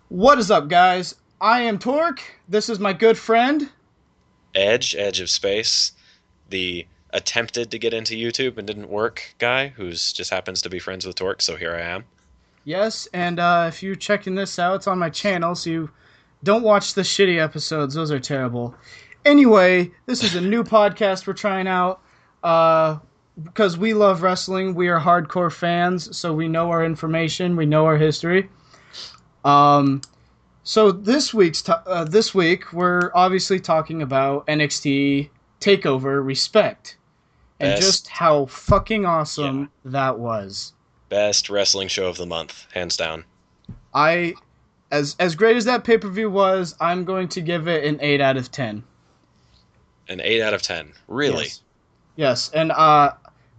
What is up, guys? I am Torque. This is my good friend. Edge of Space, the attempted to get into YouTube and didn't work guy who's just happens to be friends with Torque, so here I am. Yes, and if you're checking this out, it's on my channel, so you don't watch the shitty episodes. Those are terrible. Anyway, this is a new podcast we're trying out because we love wrestling. We are hardcore fans, so we know our information, we know our history. Um, so this week we're obviously talking about NXT Takeover Respect and just Best, how fucking yeah, awesome that was. best wrestling show of the month, hands down. I as great as that pay-per-view was, I'm going to give it an 8 out of 10. An 8 out of 10. Really? Yes. Yes, and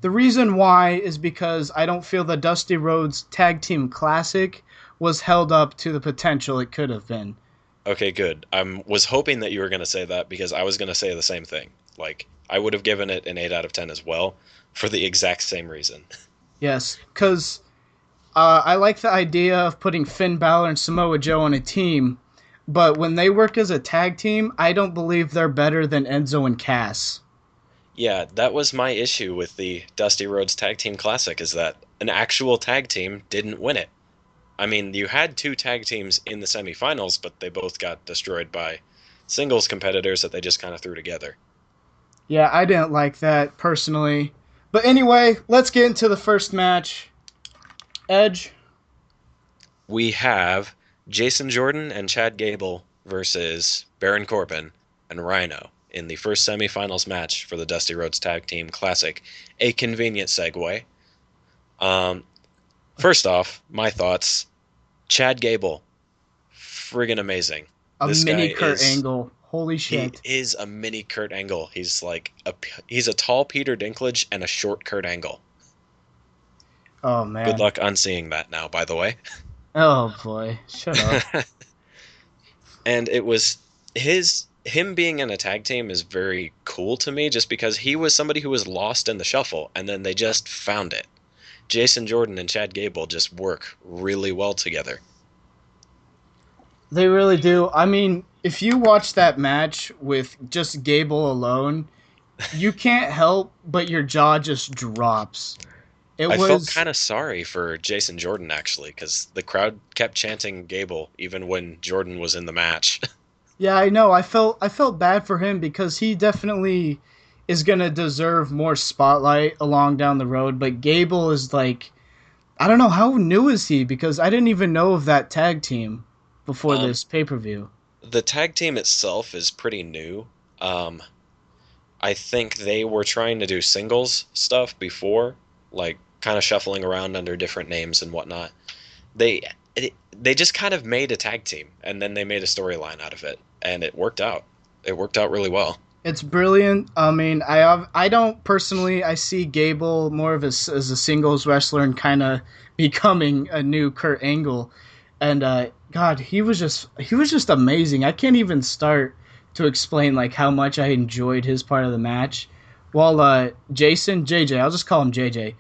the reason why is because I don't feel the Dusty Rhodes Tag Team Classic was held up to the potential it could have been. Okay, good. I was hoping that you were going to say that because I was going to say the same thing. Like, I would have given it an 8 out of 10 as well for the exact same reason. Yes, because I like the idea of putting Finn Balor and Samoa Joe on a team, but when they work as a tag team, I don't believe they're better than Enzo and Cass. Yeah, that was my issue with the Dusty Rhodes Tag Team Classic is that an actual tag team didn't win it. I mean, you had two tag teams in the semifinals, but they both got destroyed by singles competitors that they just kind of threw together. Yeah, I didn't like that personally. But anyway, let's get into the first match. Edge. We have Jason Jordan and Chad Gable versus Baron Corbin and Rhino in the first semifinals match for the Dusty Rhodes Tag Team Classic. A convenient segue. Um, First off, my thoughts. Chad Gable, friggin' amazing. A This mini guy Kurt is Angle. Holy he shit. is a mini Kurt Angle. He's a tall Peter Dinklage and a short Kurt Angle. Oh Good man. luck unseeing that now, by the way. Oh boy. Shut up. And it was him being in a tag team is very cool to me just because he was somebody who was lost in the shuffle and then they just found it. Jason Jordan and Chad Gable just work really well together. They really do. I mean, if you watch that match with just Gable alone, you can't help but your jaw just drops. It I felt was kind of sorry for Jason Jordan actually because the crowd kept chanting Gable even when Jordan was in the match. Yeah, I know. I felt bad for him because he definitely is gonna deserve more spotlight along down the road. But Gable is like, I don't know how new is he because I didn't even know of that tag team before um, this pay per view. the tag team itself is pretty new. Um, I think they were trying to do singles stuff before, like kind of shuffling around under different names and whatnot. They they just kind of made a tag team and then they made a storyline out of it and it worked out. It worked out really well. It's brilliant. I mean, I don't personally I see Gable more of as a singles wrestler and kind of becoming a new Kurt Angle, and God, he was just amazing. I can't even start to explain like how much I enjoyed his part of the match. While Jason JJ, I'll just call him JJ.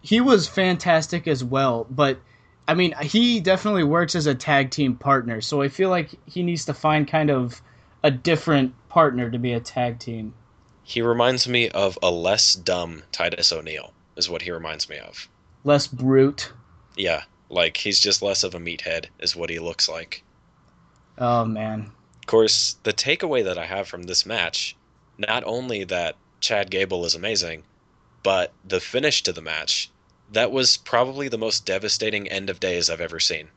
He was fantastic as well, but I mean, he definitely works as a tag team partner, so I feel like he needs to find kind of a different partner to be a tag team. He reminds me of a less dumb Titus O'Neil is what he reminds me of. Less brute. Yeah, like he's just less of a meathead is what he looks like. Oh man. Of course, the takeaway that I have from this match, not only that Chad Gable is amazing, but the finish to the match, that was probably the most devastating end of days I've ever seen.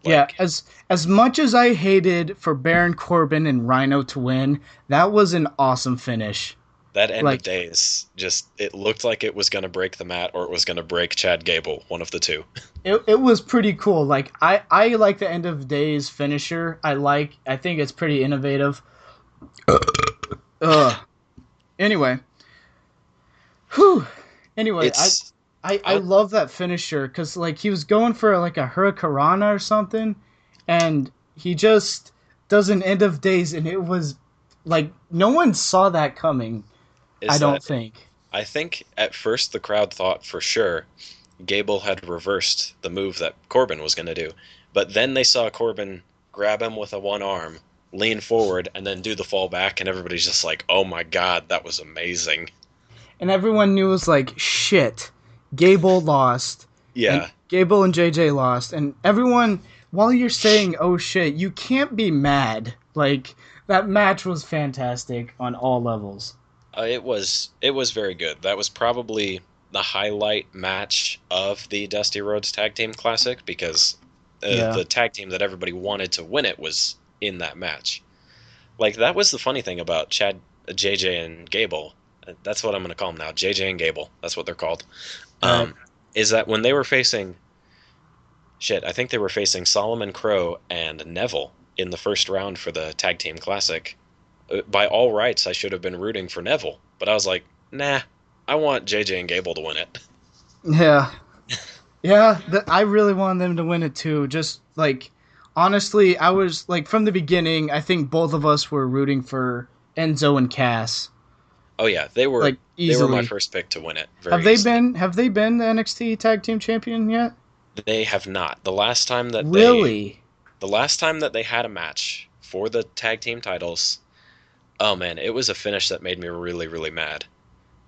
Yeah, Like, as much as I hated for Baron Corbin and Rhino to win, that was an awesome finish. that end of Like days, just, it looked like it was going to break the mat or it was going to break Chad Gable, one of the two. it was pretty cool. Like I like the end of days finisher. I think it's pretty innovative. Ugh. Anyway, whew. Anyway, It's, I I'll, love that finisher because like he was going for like a hurricanrana or something, and he just does an end of days, and it was like no one saw that coming. I is don't that think. I think at first the crowd thought for sure Gable had reversed the move that Corbin was going to do. But then they saw Corbin grab him with a one arm, lean forward, and then do the fall back, and everybody's just like, "Oh my god, that was amazing." And everyone knew it was like, shit, Gable lost, and Yeah. Gable and JJ lost, and everyone, while you're saying, oh shit, you can't be mad. Like, that match was fantastic on all levels. It was very good. That was probably the highlight match of the Dusty Rhodes Tag Team Classic because Yeah. the tag team that everybody wanted to win it was in that match. Like that was the funny thing about JJ and Gable. That's what I'm going to call them now, JJ and Gable. That's what they're called. Right. Um, is that when they were facing shit? I think they were facing Solomon Crow and Neville in the first round for the Tag Team Classic. By all rights, I should have been rooting for Neville, but I was like, nah, I want JJ and Gable to win it. Yeah. Yeah, I really wanted them to win it too. Just like honestly, I was like from the beginning. I think both of us were rooting for Enzo and Cass, Oh yeah, they were like they were my easily. first pick to win it Have very they easily. been? Have they been the NXT Tag Team Champion yet? They have not. Really? The last time that they had a match for the tag team titles, oh man, it was a finish that made me really really mad.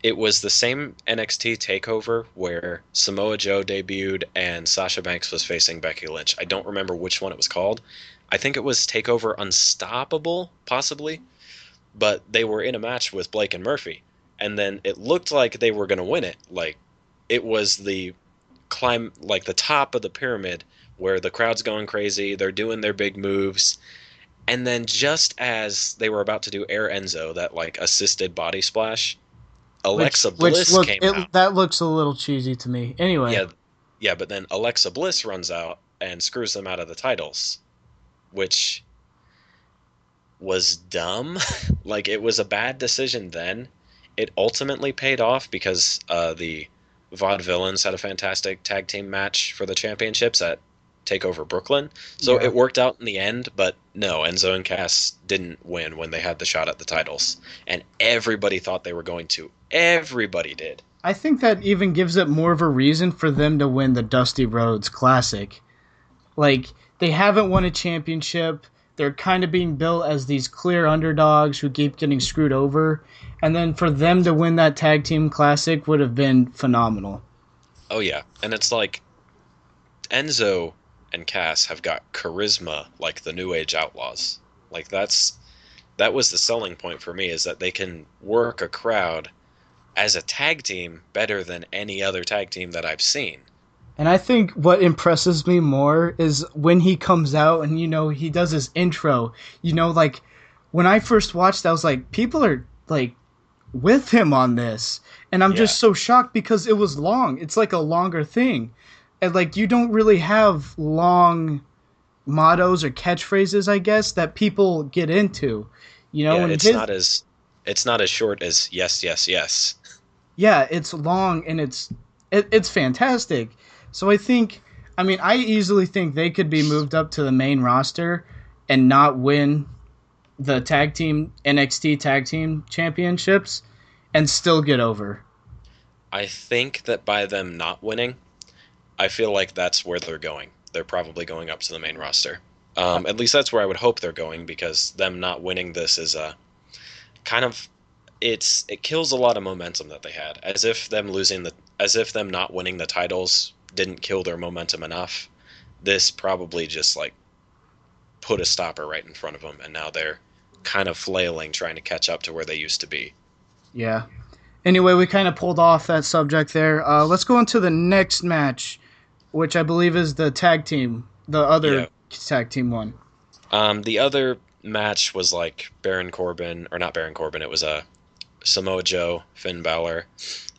It was the same NXT takeover where Samoa Joe debuted and Sasha Banks was facing Becky Lynch. I don't remember which one it was called. I think it was Takeover Unstoppable, possibly, but they were in a match with Blake and Murphy. And then it looked like they were going to win it. Like it was the climb, like the top of the pyramid where the crowd's going crazy, they're doing their big moves. And then just as they were about to do Air Enzo, that like assisted body splash, Alexa Which Bliss look came out. that looks a little cheesy to me. Anyway, Yeah, yeah, but then Alexa Bliss runs out and screws them out of the titles, which was dumb. Like it was a bad decision then. It ultimately paid off because the Vaudevillains had a fantastic tag team match for the championships at Takeover Brooklyn. So yeah. it worked out in the end, but no, Enzo and Cass didn't win when they had the shot at the titles. And everybody thought they were going to. Everybody did. I think that even gives it more of a reason for them to win the Dusty Rhodes Classic. Like they haven't won a championship. They're kind of being built as these clear underdogs who keep getting screwed over. And then for them to win that tag team classic would have been phenomenal. Oh yeah, and it's like Enzo and Cass have got charisma like the New Age Outlaws. Like that was the selling point for me is that they can work a crowd as a tag team better than any other tag team that I've seen. And I think what impresses me more is when he comes out and he does his intro. Like when I first watched, I was like, people are like with him on this, and I'm Yeah. just so shocked because it was long. It's like a longer thing, and like you don't really have long mottos or catchphrases, I guess, that people get into. Yeah, And his it's not as short as yes, yes, yes. yeah, it's long and it's fantastic. So I think, I mean, I easily think they could be moved up to the main roster and not win the tag team NXT tag team championships and still get over. I think that by them not winning, I feel like that's where they're going. They're probably going up to the main roster. At least that's where I would hope they're going because them not winning this is a kind of it kills a lot of momentum that they had. As if them not winning the titles didn't kill their momentum enough. This probably just like put a stopper right in front of them, and now they're kind of flailing trying to catch up to where they used to be. Yeah. Anyway, we kind of pulled off that subject there. Let's go into the next match, which I believe is the tag team, the Yeah. other tag team one. The other match was like Baron Corbin, or not Baron Corbin. It was a Samoa Joe, Finn Balor,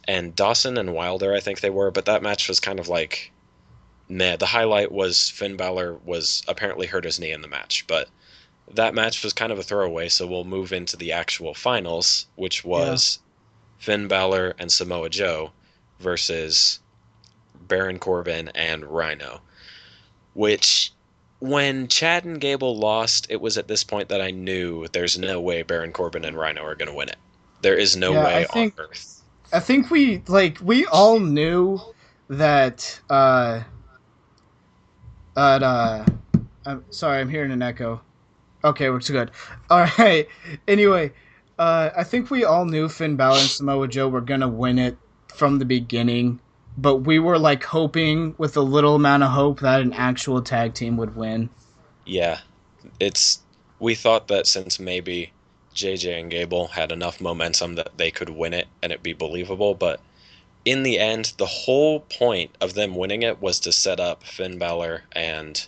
and Dawson and Wilder. I think they were, but that match was kind of like meh. The highlight was Finn Balor was apparently hurt his knee in the match, but that match was kind of a throwaway. So we'll move into the actual finals, which Yeah. was Finn Balor and Samoa Joe versus Baron Corbin and Rhino. Which, when Chad and Gable lost, it was at this point that I knew there's no way Baron Corbin and Rhino are going to win it. There is no Yeah, way on earth. I think we all knew that But I'm sorry, I'm hearing an echo. Okay, we're good. All right. Anyway, I think we all knew Finn Balor and Samoa Joe were gonna win it from the beginning, but we were like hoping with a little amount of hope that an actual tag team would win. Yeah, it's we thought that since maybe JJ and Gable had enough momentum that they could win it and it be believable, but in the end, the whole point of them winning it was to set up Finn Balor and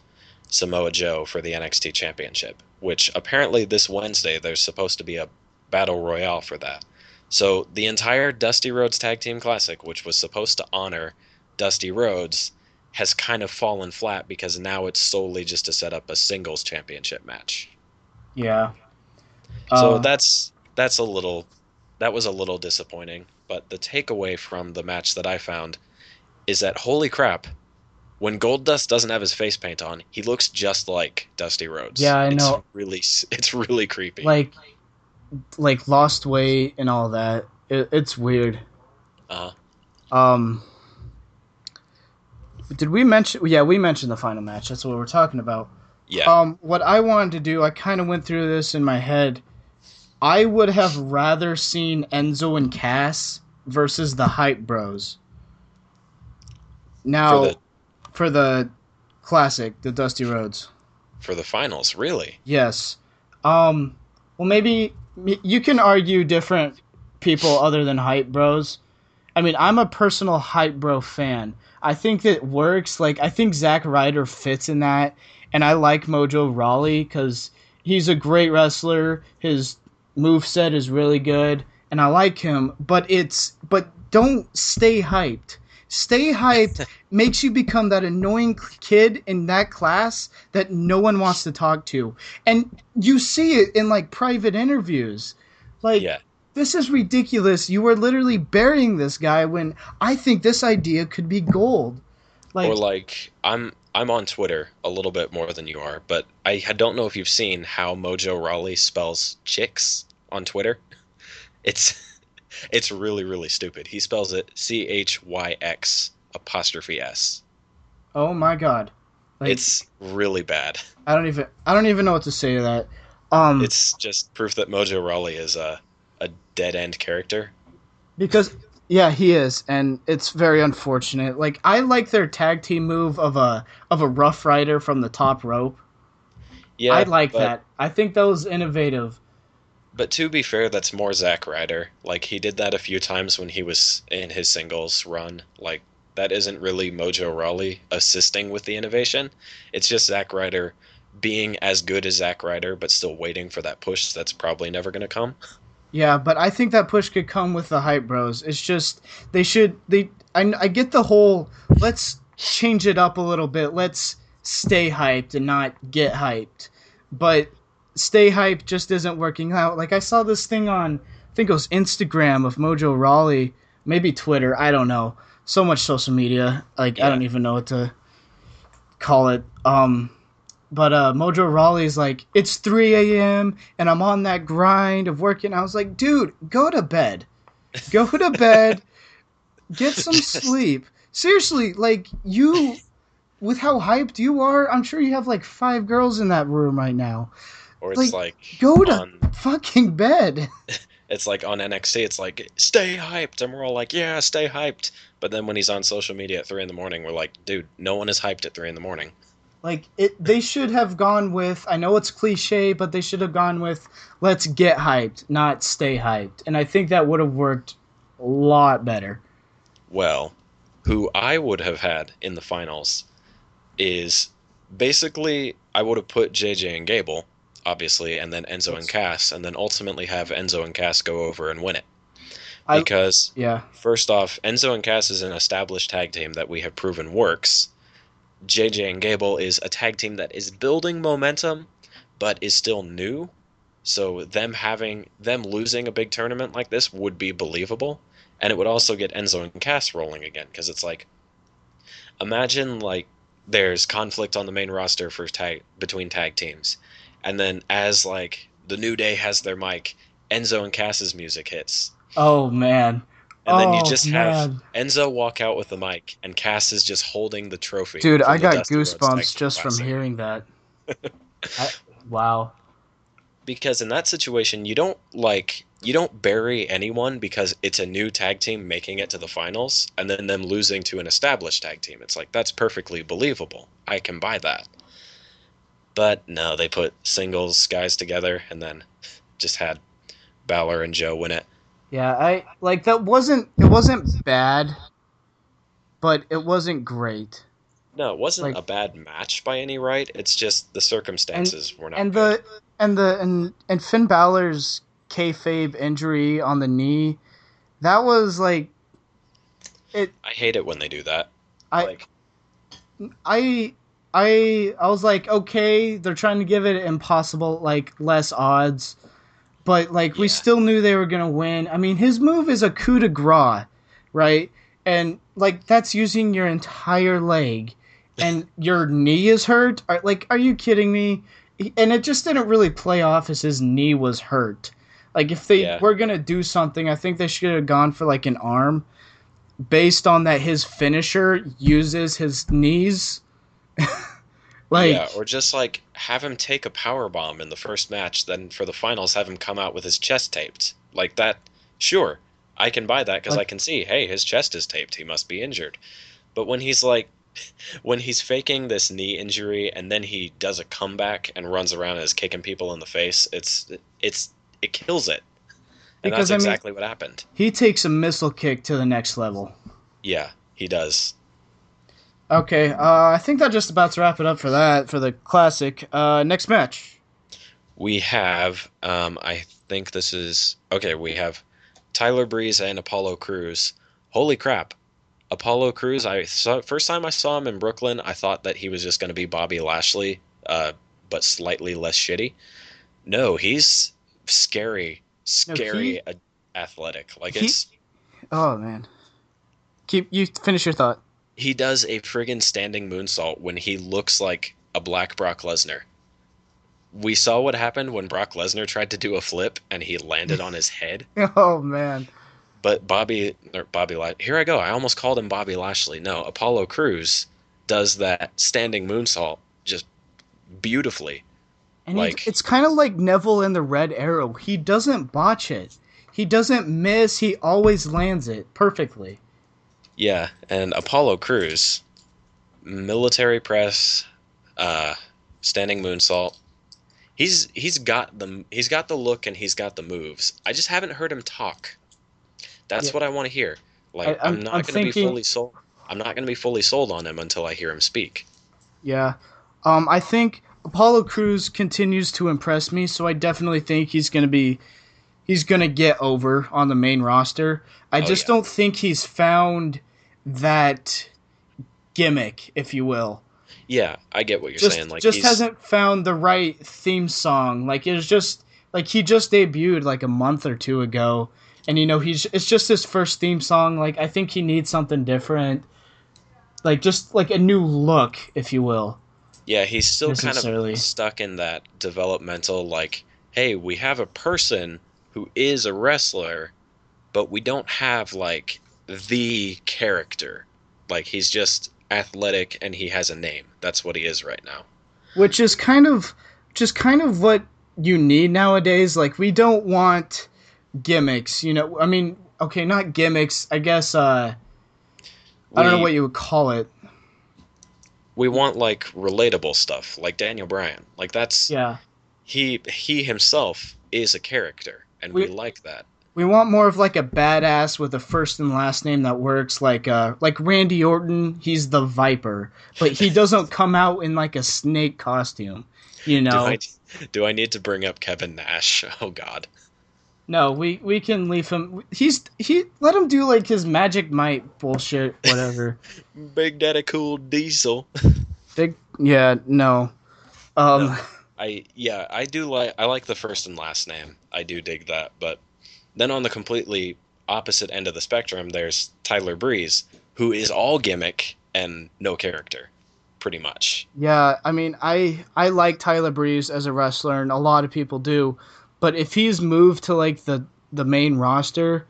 Samoa Joe for the NXT Championship, which apparently this Wednesday there's supposed to be a battle royale for that. So the entire Dusty Rhodes Tag Team Classic, which was supposed to honor Dusty Rhodes, has kind of fallen flat because now it's solely just to set up a singles championship match. Yeah. So Uh, that's a little that was a little disappointing, but the takeaway from the match that I found is that holy crap, when Goldust doesn't have his face paint on, he looks just like Dusty yeah, Rhodes. I It's know. really it's really creepy. Like lost weight and all that. It's weird. Uh-huh. Um, did we mention? Yeah, we mentioned the final match. That's what we're talking about. Yeah. What I wanted to do, I kind of went through this in my head. I would have rather seen Enzo and Cass versus the Hype Bros. For the Now, for the classic, the Dusty Rhodes. for the finals, really. Yes. Um, well, maybe you can argue different people other than Hype Bros. I mean, I'm a personal Hype Bro fan. I think it works. Like, I think Zack Ryder fits in that, and I like Mojo Rawley because he's a great wrestler. His move set is really good, and I like him. But don't stay hyped. Stay hyped makes you become that annoying kid in that class that no one wants to talk to, and you see it in like private interviews. Like, Yeah. this is ridiculous. You are literally burying this guy when I think this idea could be gold. Or Like, like I'm on Twitter a little bit more than you are, but don't know if you've seen how Mojo Rawley spells chicks on Twitter. It's it's really stupid. He spells it CHYX apostrophe S. oh my god. Like, It's really bad. I don't even know what to say to that. Um, It's just proof that Mojo Rawley is a dead end character. because yeah, he is, and it's very unfortunate. Like, I like their tag team move of a Rough Rider from the top rope. I Yeah, like that. I think that was innovative. but to be fair, that's more Zack Ryder. Like he did that a few times when he was in his singles run. Like that isn't really Mojo Rawley assisting with the innovation. It's just Zack Ryder being as good as Zack Ryder, but still waiting for that push that's probably never going to come. Yeah, but I think that push could come with the Hype Bros. It's just I get the whole let's change it up a little bit. Let's stay hyped and not get hyped. But stay hyped just isn't working out. Like, I saw this thing on, I think it was Instagram, of Mojo Rawley, maybe Twitter, I don't know. So much social media. Like, I Yeah. don't even know what to call it. But Mojo Rawley's like, it's 3 a.m. and I'm on that grind of working. I was like, dude, go to bed. Go to bed. Get some Just sleep. Seriously, like, you, with how hyped you are, I'm sure you have like 5 girls in that room right now. or Like, go to fucking bed. it's like on NXT, it's like stay hyped, and we're all like, yeah, stay hyped. But then when he's on social media at 3 in the morning, we're like, dude, no one is hyped at 3 in the morning. Like, they should have gone with, I know it's cliche, but they should have gone with, let's get hyped, not stay hyped. And I think that would have worked a lot better. Well, who I would have had in the finals is basically I would have put JJ and Gable, obviously, and then Enzo and That's, Cass, and then ultimately have Enzo and Cass go over and win it. I Because yeah. first off, Enzo and Cass is an established tag team that we have proven works. JJ and Gable is a tag team that is building momentum, but is still new. So them losing a big tournament like this would be believable, and it would also get Enzo and Cass rolling again because it's like imagine like there's conflict on the main roster for tag between tag teams, and then as like the New Day has their mic, Enzo and Cass's music hits. Oh man. And then you Oh just have man, Enzo walk out with the mic, and Cass is just holding the trophy dude, I from the got Dusty Rhodes Tag goosebumps Team just from Classic. hearing that. I, wow. Because in that situation, you don't bury anyone because it's a new tag team making it to the finals, and then them losing to an established tag team. It's like that's perfectly believable. I can buy that. But no, they put singles guys together and then just had Balor and Joe win it. Yeah, I like that. It wasn't bad, but it wasn't great. No, it wasn't Like a bad match by any right. It's just the and circumstances were not and good. and Finn Balor's kayfabe injury on the knee, that was like it. I hate it when they do that. I Like, I I was like, okay, they're trying to give it impossible, like less odds, but like we yeah, still knew they were gonna win. I mean, his move is a coup de grace, right? And like that's using your entire leg, and your knee is hurt. Like, are you kidding me? And it just didn't really play off as his knee was hurt. Like, if they yeah, were gonna do something, I think they should have gone for like an arm, based on that his finisher uses his knees. yeah. Like, Or just like have him take a power bomb in the first match, then for the finals have him come out with his chest taped. Like that. Sure, I can buy that because I like can see, hey, his chest is taped. He must be injured. But when he's faking this knee injury and then he does a comeback and runs around and is kicking people in the face, it kills it. And that's because I mean, exactly what happened. he takes a missile kick to the next level. Yeah, he does. Okay, I think that just about to wrap it up for that, for the classic. Next match. We have, I think this is okay. We have Tyler Breeze and Apollo Crews. Holy crap! Apollo Crews. First time I saw him in Brooklyn, I thought that he was just going to be Bobby Lashley, but slightly less shitty. No, he's scary, No, scary, athletic. Like he, oh man. You finish your thought. he does a friggin' standing moonsault when he looks like a black Brock Lesnar. We saw what happened when Brock Lesnar tried to do a flip and he landed on his head. Oh man. But here I go. I almost called him Bobby Lashley. No, Apollo Crews does that standing moonsault just beautifully. And Like, it's kind of like Neville in the Red Arrow. He doesn't botch it. He doesn't miss. He always lands it perfectly. yeah, and Apollo Crews, military press, uh, standing moonsault. He's got the look and he's got the moves. I just haven't heard him talk. Yeah, That's what I want to hear. I, Like, I'm I'm I'm not going to be thinking. fully sold. I'm not going to be fully sold on him until I hear him speak. Yeah, I think Apollo Crews continues to impress me. So I definitely think he's gonna get over on the main roster. I Oh just yeah. don't think he's found that gimmick, if you will. Yeah, I get what you're saying. Just Like just he's hasn't found the right theme song. Like it's just like he just debuted like a month or two ago, and it's just his first theme song. Like I think he needs something different, like just like a new look, if you will, yeah, he's still kind of necessarily. stuck in that developmental like, hey, we have a person who is a wrestler, but we don't have like the character. Like he's just athletic and he has a name. That's what he is right now. Which is kind of what you need nowadays. Like we don't want gimmicks, I mean, okay, not gimmicks, I guess. I don't know We what you would call it. we want like relatable stuff, like Daniel Bryan. Like that's Yeah, he himself is a character, and we we like that. we want more of like a badass with a first and last name that works. Like Randy Orton, he's the Viper, but he doesn't come out in like a snake costume. You Do I know, do I need to bring up Kevin Nash? Oh God. no, we can leave him. He let him do like his Magic Might bullshit, whatever. Big Daddy Cool Diesel. Big, yeah, no. No. Um, I like the first and last name. I do dig that, but then on the completely opposite end of the spectrum, there's Tyler Breeze, who is all gimmick and no character, pretty much. yeah, I mean, I like Tyler Breeze as a wrestler, and a lot of people do. But if he's moved to like the main roster,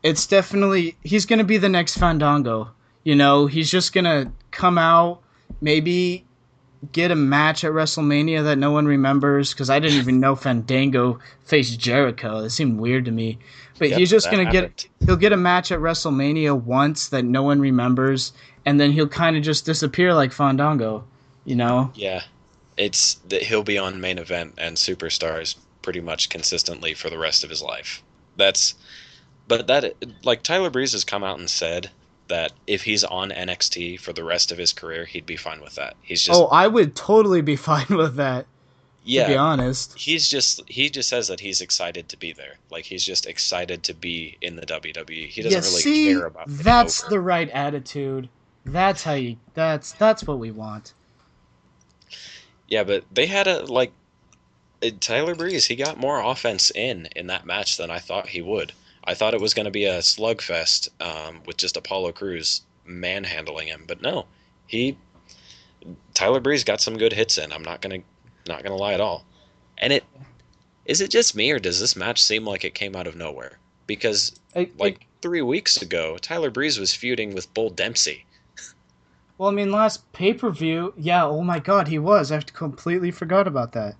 it's definitely he's gonna be the next Fandango. You know, he's just gonna come out, maybe get a match at WrestleMania that no one remembers because I didn't even know Fandango faced Jericho. It seemed weird to me. But Yep, he's just that gonna happened. he'll get a match at WrestleMania once that no one remembers, and then he'll kind of just disappear like Fandango. You know? Yeah, it's that he'll be on main event and superstars pretty much consistently for the rest of his life. That's but that like Tyler Breeze has come out and said that if he's on NXT for the rest of his career, he'd be fine with that. He's Oh, just I would totally be fine with that. To be yeah, honest. he just says that he's excited to be there. Like he's just excited to be in the WWE. He Yeah, doesn't really care see, about getting that's over. the right attitude. That's how you. That's what we want. Yeah, but they had a like Tyler Breeze, he got more offense in that match than I thought he would. I thought it was going to be a slugfest with just Apollo Crews manhandling him, but no, he Tyler Breeze got some good hits in. I'm not gonna lie at all. And it is it just me or does this match seem like it came out of nowhere? Because It, like 3 weeks ago, Tyler Breeze was feuding with Bull Dempsey. well, I mean, last pay per view, yeah. Oh my God, he was. I completely forgot about that.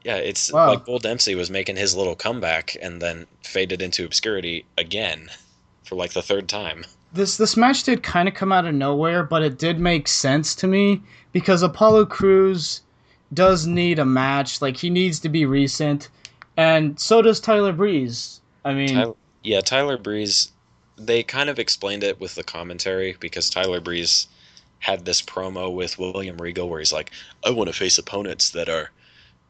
Yeah, it's Wow. like Bull Dempsey was making his little comeback and then faded into obscurity again for like the third time. This match did kind of come out of nowhere, but it did make sense to me because Apollo Crews does need a match. Like he needs to be recent, and so does Tyler Breeze. I mean, Yeah, Tyler Breeze, they kind of explained it with the commentary because Tyler Breeze had this promo with William Regal where he's like, I want to face opponents that are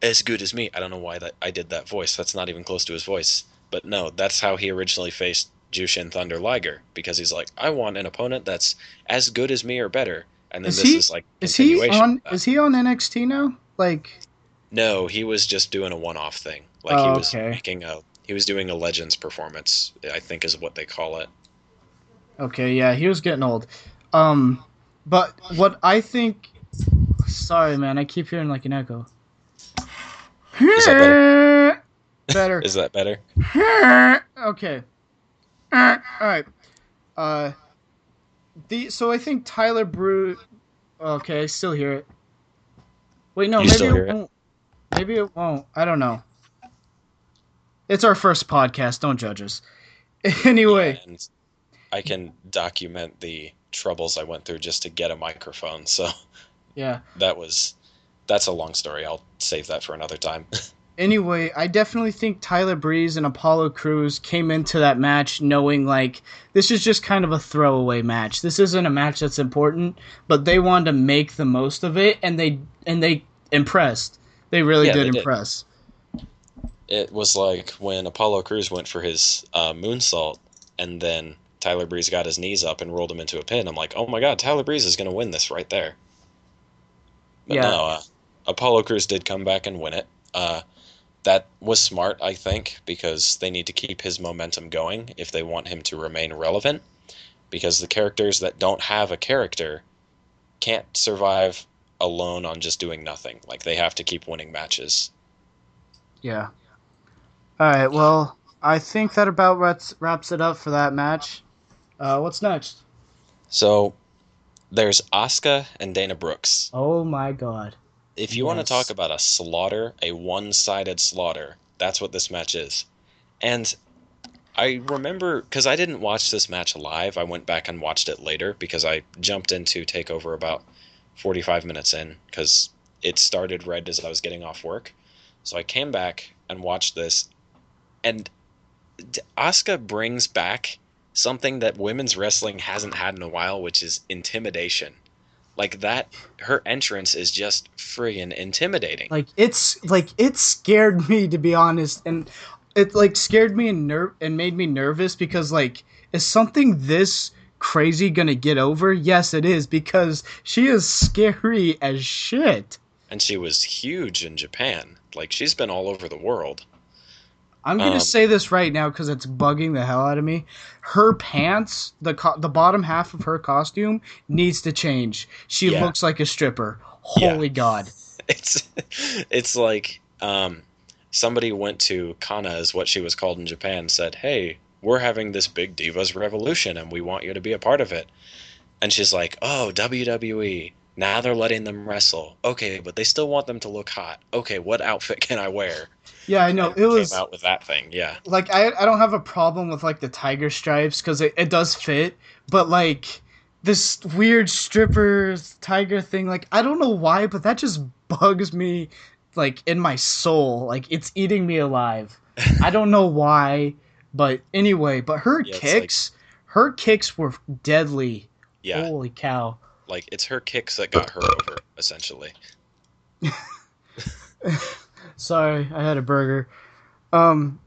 as good as me. I don't know why that I did that voice. That's not even close to his voice. But no, that's how he originally faced Jushin Thunder Liger because he's like, I want an opponent that's as good as me or better. And then is this he is like continuation of that. is he on NXT now? Like, No, he was just doing a one-off thing. Like oh, okay. he was doing a Legends performance, I think is what they call it. Okay, yeah, he was getting old. Um, but what I think, sorry, man, I keep hearing like an echo. Is that better? Better. Is that better? Okay. All right. Uh, the so I think Tyler Brew. Okay, I still hear it. Wait, no, You maybe still it hear it? won't. Maybe it won't. I don't know. It's our first podcast. Don't judge us. Yeah, Anyway, and I can document the troubles I went through just to get a microphone. So yeah. that was that's a long story. I'll save that for another time. Anyway, I definitely think Tyler Breeze and Apollo Crews came into that match knowing like this is just kind of a throwaway match. This isn't a match that's important, but they wanted to make the most of it, and they impressed. They really Yeah, did they did. impress. It was like when Apollo Crews went for his moonsault, and then Tyler Breeze got his knees up and rolled him into a pin. I'm like, oh my god, Tyler Breeze is going to win this right there. But Yeah, no, Apollo Crews did come back and win it. That was smart, I think, because they need to keep his momentum going if they want him to remain relevant. Because the characters that don't have a character can't survive alone on just doing nothing. Like they have to keep winning matches. yeah. All right. Well, I think that about wraps it up for that match. What's next? So there's Asuka and Dana Brooks. Oh my God. If you want to talk Yes. about a slaughter, a one-sided slaughter, that's what this match is. And I remember because I didn't watch this match live. I went back and watched it later because I jumped into Takeover about 45 minutes in because it started right as I was getting off work. So I came back and watched this, and Asuka brings back something that women's wrestling hasn't had in a while, which is intimidation. Like that, her entrance is just friggin' intimidating. Like it scared me to be honest, and it like scared me and made me nervous because like is something this crazy gonna get over? Yes, it is because she is scary as shit. And she was huge in Japan. Like she's been all over the world. I'm gonna Um, say this right now because it's bugging the hell out of me. Her pants, the bottom half of her costume needs to change. She yeah, looks like a stripper. yeah. Holy God. It's it's like somebody went to Kana is what she was called in Japan, said, "Hey, we're having this big Divas revolution and we want you to be a part of it. And she's like, oh, WWE. Now they're letting them wrestle. Okay, but they still want them to look hot. Okay, what outfit can I wear? Yeah, I know. And It came was out with that thing. Yeah. like I don't have a problem with like the tiger stripes because it does fit, but like this weird stripper tiger thing, like I don't know why, but that just bugs me like in my soul. Like it's eating me alive. I don't know why, but anyway, but Yeah, it's like, her kicks were deadly. yeah, Holy cow. like it's her kicks that got her over, essentially. Sorry, I had a burger. Um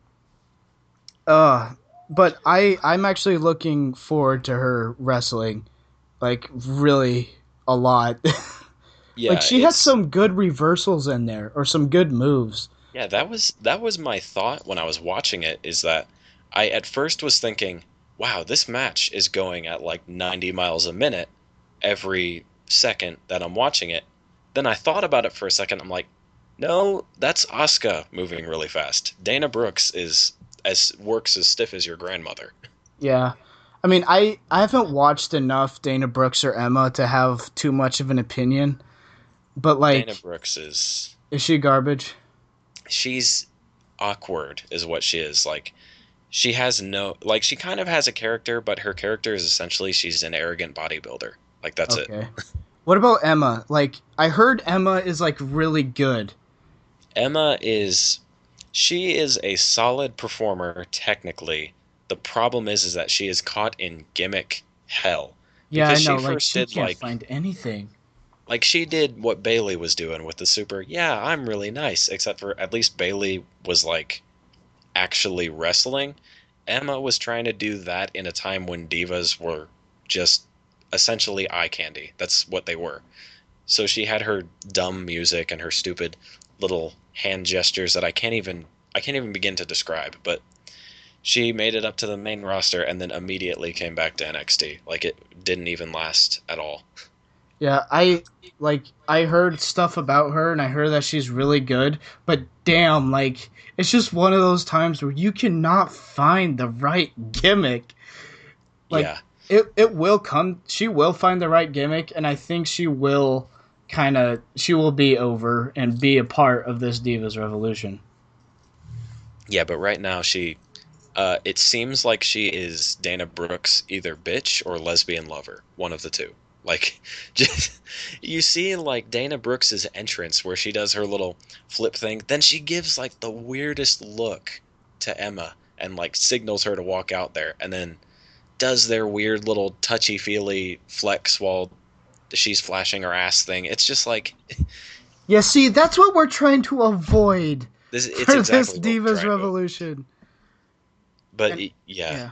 uh but I'm actually looking forward to her wrestling like really a lot. Like Yeah, she had it's some good reversals in there or some good moves. yeah, that was my thought when I was watching it, is that I at first was thinking, wow, this match is going at like 90 miles a minute every second that I'm watching it. Then I thought about it for a second. I'm like, no, that's Asuka moving really fast. Dana Brooks is as works as stiff as your grandmother. Yeah. I mean, I haven't watched enough Dana Brooks or Emma to have too much of an opinion, but Dana like Brooks is she garbage? she's awkward is what she is. Like she has no, like she kind of has a character, but her character is essentially she's an arrogant bodybuilder. Like that's it. Okay. What about Emma? Like I heard Emma is like really good. Emma is she is a solid performer technically. The problem is that she is caught in gimmick hell Yeah, because I she know. Like first she did can't find anything. like she did what Bailey was doing with the super. Yeah, I'm really nice, except for at least Bailey was like actually wrestling. Emma was trying to do that in a time when divas were just essentially eye candy. That's what they were. So she had her dumb music and her stupid little hand gestures that I can't even begin to describe, but she made it up to the main roster and then immediately came back to NXT. Like it didn't even last at all. Yeah, I heard stuff about her and I heard that she's really good, but damn, like it's just one of those times where you cannot find the right gimmick. Like Yeah. it will come she will find the right gimmick and I think she will be over and be a part of this Divas Revolution. Yeah, but right now she it seems like she is Dana Brooks' either bitch or lesbian lover, one of the two. Like, just you see like Dana Brooks' entrance where she does her little flip thing, then she gives like the weirdest look to Emma and like signals her to walk out there, and then does their weird little touchy feely flex while she's flashing her ass thing. It's just like Yeah, see, that's what we're trying to avoid this. It's for this exactly what we're Divas trying to. Revolution. But And yeah, yeah.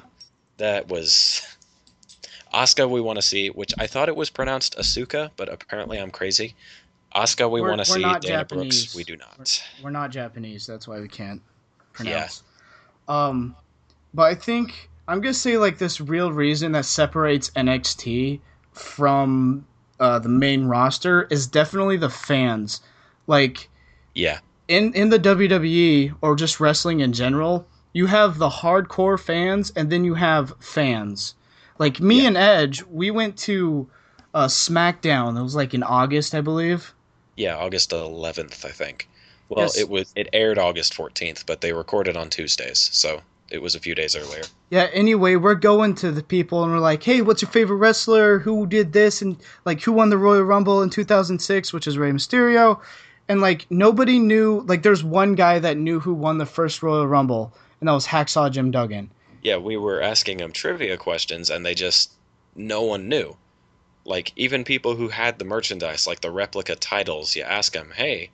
that was Asuka we want to see, which I thought it was pronounced Asuka, but apparently I'm crazy. Asuka we want to We're see, not Dana Brooks we Japanese. do not. We're not Japanese, that's why we can't Yeah, pronounce. Um but I think I'm gonna say like this real reason that separates NXT from the main roster is definitely the fans. Like yeah, in the WWE or just wrestling in general, you have the hardcore fans and then you have fans. Like me yeah, and Edge, we went to SmackDown. It was like in August, I believe. yeah. August 11th, I think. Well, Yes. it aired August 14th, but they recorded on Tuesdays, so it was a few days earlier. Yeah, anyway, we're going to the people and we're like, "Hey, what's your favorite wrestler? Who did this and like who won the Royal Rumble in 2006, which is Rey Mysterio?" And like nobody knew, like there's one guy that knew who won the first Royal Rumble, and that was Hacksaw Jim Duggan. Yeah, we were asking them trivia questions, and they just no one knew. Like even people who had the merchandise, like the replica titles, you ask them, "Hey,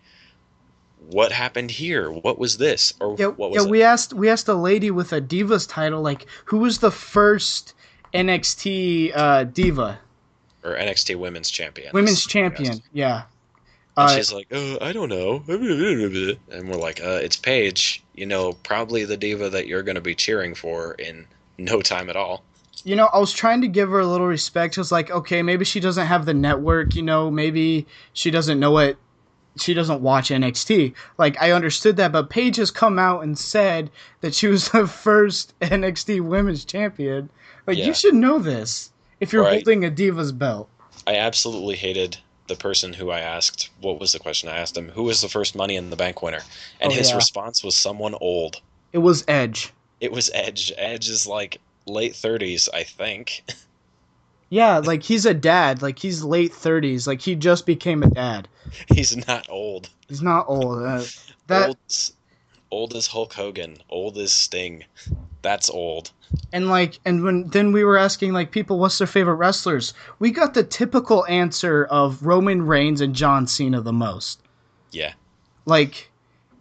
what happened here? What was this? Or Yeah, what yeah. was it?" We asked a lady with a Divas title, like, who was the first NXT Diva, Or NXT Women's Champion women's is what we champion? asked. Yeah. And Uh, she's like, I don't know. And we're like, it's Paige. Probably the diva that you're going to be cheering for in no time at all. I was trying to give her a little respect. I was like, okay, maybe she doesn't have the network. Maybe she doesn't know what she doesn't watch NXT. Like, I understood that, but Paige has come out and said that she was the first NXT Women's Champion. Like, you Yeah. should know this if you're Or I holding a Divas belt. I absolutely hated the person who I asked. What was the question? I asked him who was the first Money in the Bank winner, and Oh his yeah, response was someone old. it was Edge. It was Edge. Edge is like late 30s, I think. Yeah, like he's a dad. Like he's late 30s. Like he just became a dad. He's not old. He's not old. That Old, old as Hulk Hogan. Old as Sting. That's old. and like and when then we were asking like people what's their favorite wrestlers. We got the typical answer of Roman Reigns and John Cena the most. Yeah. Like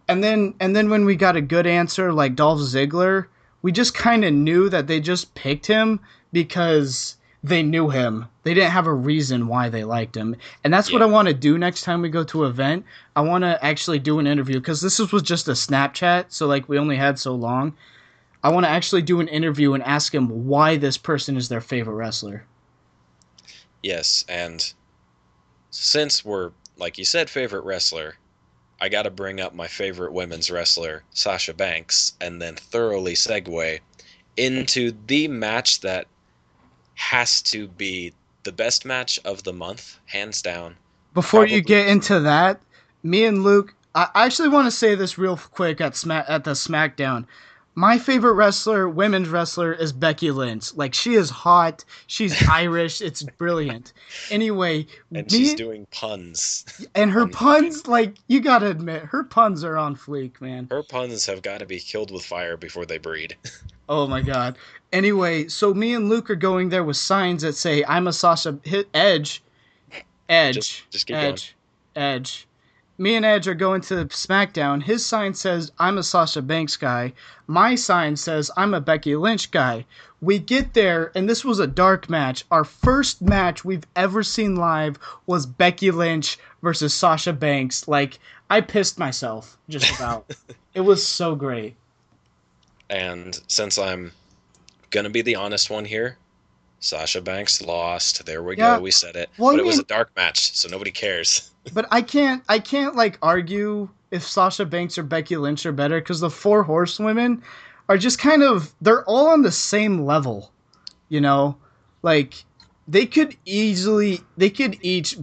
and then when we got a good answer like Dolph Ziggler, we just kind of knew that they just picked him because they knew him. They didn't have a reason why they liked him. And that's what Yeah. I want to do next time we go to an event. I want to actually do an interview because was just a Snapchat, so like we only had so long. I want to actually do an interview and ask him why this person is their favorite wrestler. Yes, and since we're, like you said, favorite wrestler, I gotta bring up my favorite women's wrestler, Sasha Banks, and then thoroughly segue into the match that has to be the best match of the month, hands down. Before you Probably. get into that, me and Luke, I actually want to say this real quick at the SmackDown. My favorite wrestler, women's wrestler, is Becky Lynch. Like she is hot, she's Irish, it's brilliant. Anyway, And she's me doing puns. and her on TV. puns, like you gotta admit, her puns are on fleek, man. Her puns have got to be killed with fire before they breed. Oh my god. Anyway, so me and Luke are going there with signs that say I'm a Sasha hit Edge, Edge, just keep going. Edge, Edge. Me and Edge are going to SmackDown. His sign says I'm a Sasha Banks guy. My sign says I'm a Becky Lynch guy. We get there, and this was a dark match. Our first match we've ever seen live was Becky Lynch versus Sasha Banks. Like, I pissed myself, just about. It was so great. And since I'm gonna be the honest one here, Sasha Banks lost. There we Yeah. go. We said it. Well, But I it was mean, a dark match, so nobody cares. but I can't like argue if Sasha Banks or Becky Lynch are better because the four horsewomen are just kind of they're all on the same level, you know, like they could each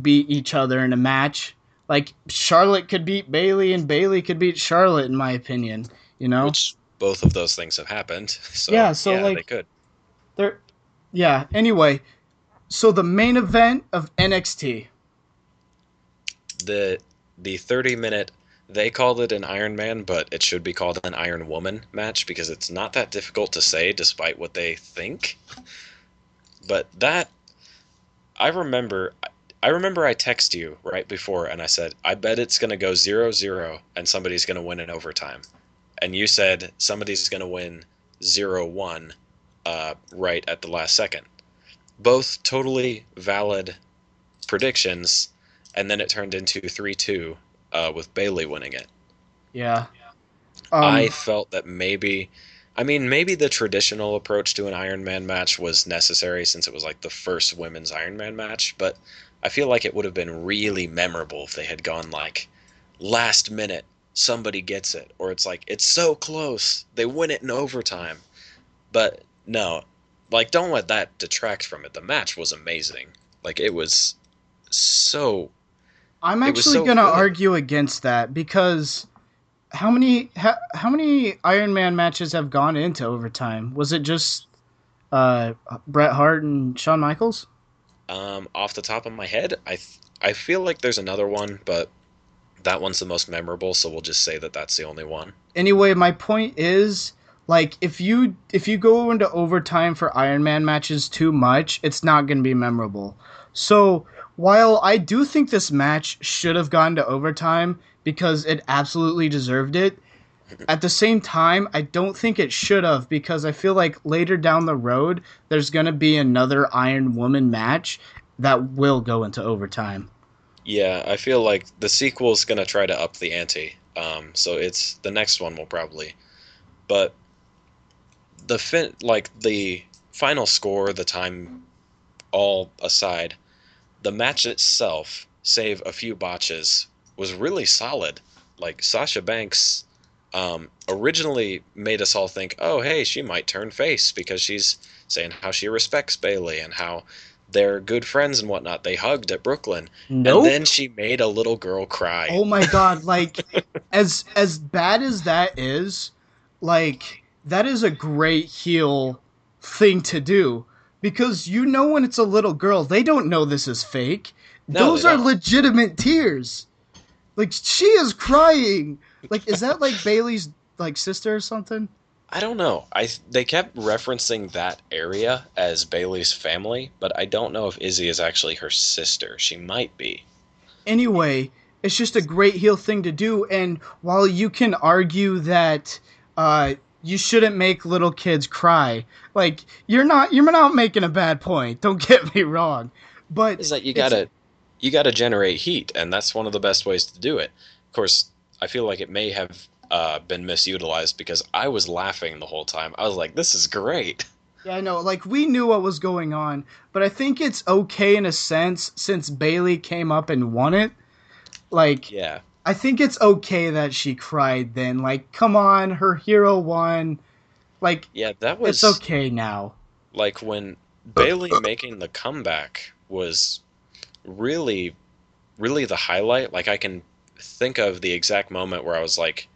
beat each other in a match. Like Charlotte could beat Bailey and Bailey could beat Charlotte in my opinion, you know. Which both of those things have happened. Yeah, So so yeah, they like could. they're yeah. Anyway, so the main event of NXT. The 30-minute, they called it an Iron Man, but it should be called an Iron Woman match because it's not that difficult to say despite what they think. But that I remember I text you right before and I said, I bet it's gonna go 0-0 and somebody's gonna win in overtime. And you said somebody's gonna win 0-1 right at the last second. Both totally valid predictions, and then it turned into 3-2 with Bailey winning it. Yeah. I felt that maybe the traditional approach to an Iron Man match was necessary since it was like the first women's Iron Man match, but I feel like it would have been really memorable if they had gone like last minute, somebody gets it, or it's like it's so close, they win it in overtime. But no, like don't let that detract from it. The match was amazing. Like it was so I'm it was actually so gonna good. argue against that because how many Iron Man matches have gone into overtime? Was it just Bret Hart and Shawn Michaels? Off the top of my head, I feel like there's another one, but that one's the most memorable, so we'll just say that that's the only one. Anyway, my point is like if you go into overtime for Iron Man matches too much, it's not going to be memorable. So, while I do think this match should have gone to overtime because it absolutely deserved it, at the same time, I don't think it should have because I feel like later down the road there's going to be another Iron Woman match that will go into overtime. Yeah, I feel like the sequel's gonna try to up the ante. So it's the next one will probably, but the final score, the time all aside, the match itself, save a few botches, was really solid. Like Sasha Banks originally made us all think, oh, hey, she might turn face because she's saying how she respects Bailey and how they're good friends and whatnot. They hugged at Brooklyn, and Nope. then she made a little girl cry. Oh my god, like as bad as that is, like that is a great heel thing to do because you know when it's a little girl, they don't know this is fake. No, they Those are don't. legitimate tears. Like she is crying. Like is that like Bailey's like sister or something? I don't know. They kept referencing that area as Bailey's family, but I don't know if Izzy is actually her sister. She might be. Anyway, it's just a great heel thing to do. And while you can argue that you shouldn't make little kids cry, like you're not making a bad point. Don't get me wrong, but Is that it's you gotta generate heat, and that's one of the best ways to do it. Of course, I feel like it may have been misutilized because I was laughing the whole time. I was like, "This is great." yeah, I know. Like we knew what was going on, but I think it's okay in a sense since Bailey came up and won it. Like Yeah, I think it's okay that she cried then. Like, come on, her hero won. Like, yeah, that it's was okay now. like when Bailey making the comeback was really, really the highlight. Like I can think of the exact moment where I was like,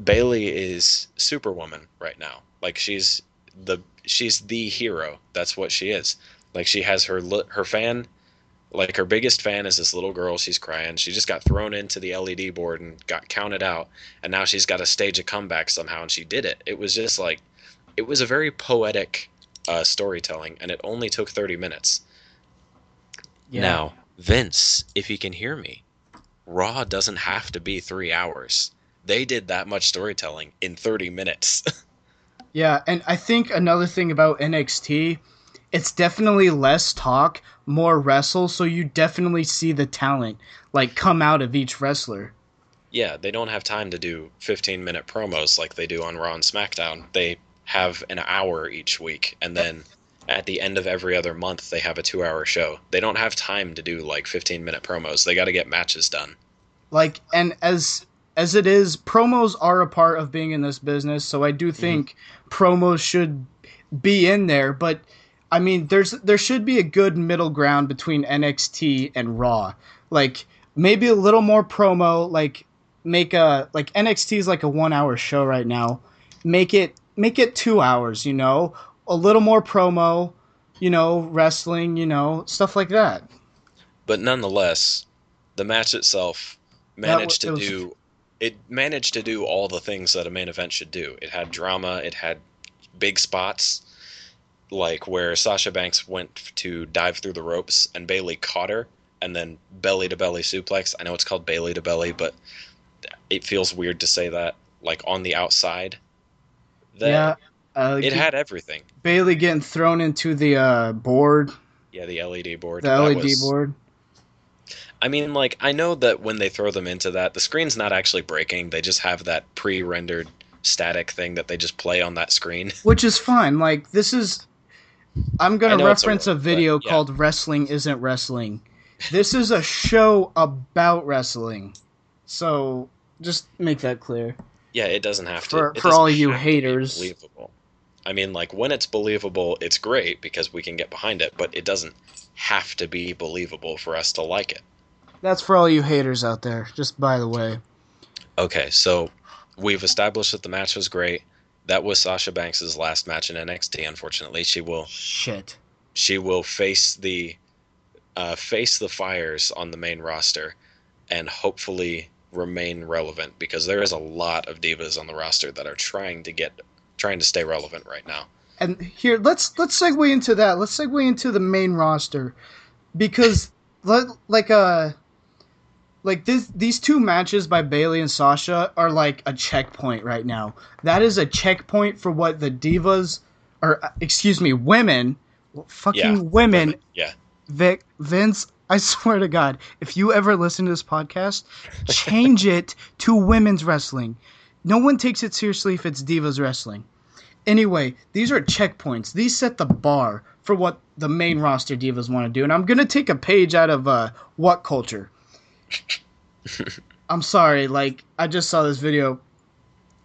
Bailey is Superwoman right now. Like she's the hero. That's what she is. Like she has her fan. Like her biggest fan is this little girl. She's crying. She just got thrown into the LED board and got counted out, and now she's got to stage a comeback somehow, and she did it. It was just like it was a very poetic storytelling, and it only took 30 minutes. Yeah. Now, Vince, if you can hear me, Raw doesn't have to be 3 hours. They did that much storytelling in 30 minutes. Yeah, and I think another thing about NXT, it's definitely less talk, more wrestle, so you definitely see the talent like come out of each wrestler. Yeah, they don't have time to do 15-minute promos like they do on Raw and SmackDown. They have an hour each week, and then at the end of every other month, they have a 2 hour show. They don't have time to do like 15-minute promos. They got to get matches done. Like and as it is, promos are a part of being in this business, so I do Hmm. think promos should be in there, but I mean there should be a good middle ground between NXT and Raw. Like maybe a little more promo, like make a like NXT is like a 1 hour show right now. Make it 2 hours, you know? A little more promo, wrestling, stuff like that. But nonetheless, the match itself managed It to was do it managed to do all the things that a main event should do. It had drama, it had big spots, like where Sasha Banks went to dive through the ropes and Bailey caught her and then belly to belly suplex. I know it's called Bailey to belly, but it feels weird to say that like on the outside. That yeah, uh, it had everything. Bailey getting thrown into the board, Yeah, the LED board. the That LED was board. I mean, like, I know that when they throw them into that, the screen's not actually breaking. They just have that pre-rendered static thing that they just play on that screen. Which is fine. Like this is I'm I gonna know it's a reference work, a but video yeah. called Wrestling Isn't Wrestling. This is a show about wrestling. So just make that clear. Yeah, it doesn't have to. For It for doesn't all you have to be haters. believable. I mean, like when it's believable, it's great because we can get behind it, but it doesn't have to be believable for us to like it. That's for all you haters out there, just by the way. Okay, so we've established that the match was great. That was Sasha Banks' last match in NXT. Unfortunately, Shit. she will face the fires on the main roster and hopefully remain relevant because there is a lot of divas on the roster that are trying to stay relevant right now. And here let's segue into that. Let's segue into the main roster because like these two matches by Bailey and Sasha are like a checkpoint right now. That is a checkpoint for what the divas, or excuse me, women, Yeah, fucking women. women. Yeah. Vince, I swear to God, if you ever listen to this podcast, change it to women's wrestling. No one takes it seriously if it's divas wrestling. Anyway, these are checkpoints. These set the bar for what the main roster divas want to do. And I'm going to take a page out of What Culture. I'm sorry, like I just saw this video.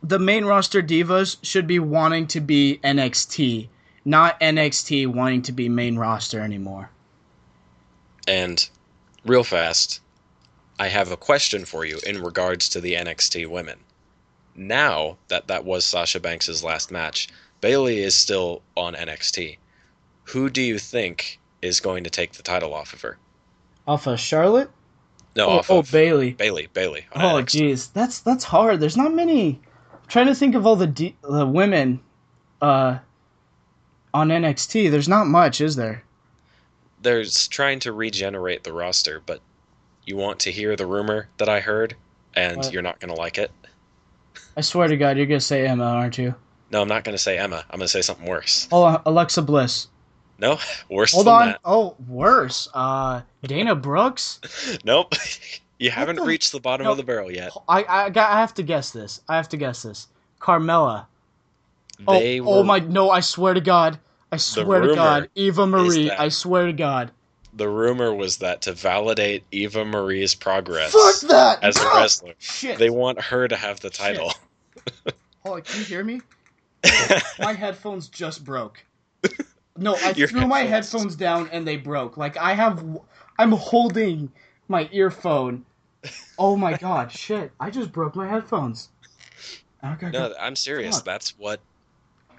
The main roster divas should be wanting to be NXT, not NXT wanting to be main roster anymore. And real fast, I have a question for you in regards to the NXT women. Now that that was Sasha Banks' last match, Bayley is still on NXT. Who do you think is going to take the title off of her? Off of Charlotte? No, Oh, off oh, of Bailey. Bayley on Oh, NXT. jeez, that's hard. There's not many. I'm trying to think of all the women uh on NXT. There's not much, is there? There's trying to regenerate the roster, but you want to hear the rumor that I heard, and What? you're not going to like it. I swear to God, you're gonna say Emma, aren't you? No, I'm not going to say Emma. I'm going to say something worse. Oh, Alexa Bliss. No, worse Hold than on. that. Oh, worse. Dana Brooks. Nope. You What haven't the? reached the bottom of No, the barrel yet. I have to guess this. I have to guess this. Carmella. Oh, They oh were my, no, I swear to God. I the swear to God. rumor Eva is Marie, I that swear to God. the rumor was that to validate Eva Marie's Fuck progress that! as a Ah! wrestler, they Shit. want her to have the title. Shit. Hold on, can you hear me? Oh, my headphones just broke. No, I Your threw my headphones. headphones down and they broke. Like, I'm holding my earphone. Oh my God, shit. I just broke my headphones. Okay, go. No, I'm serious. Fuck.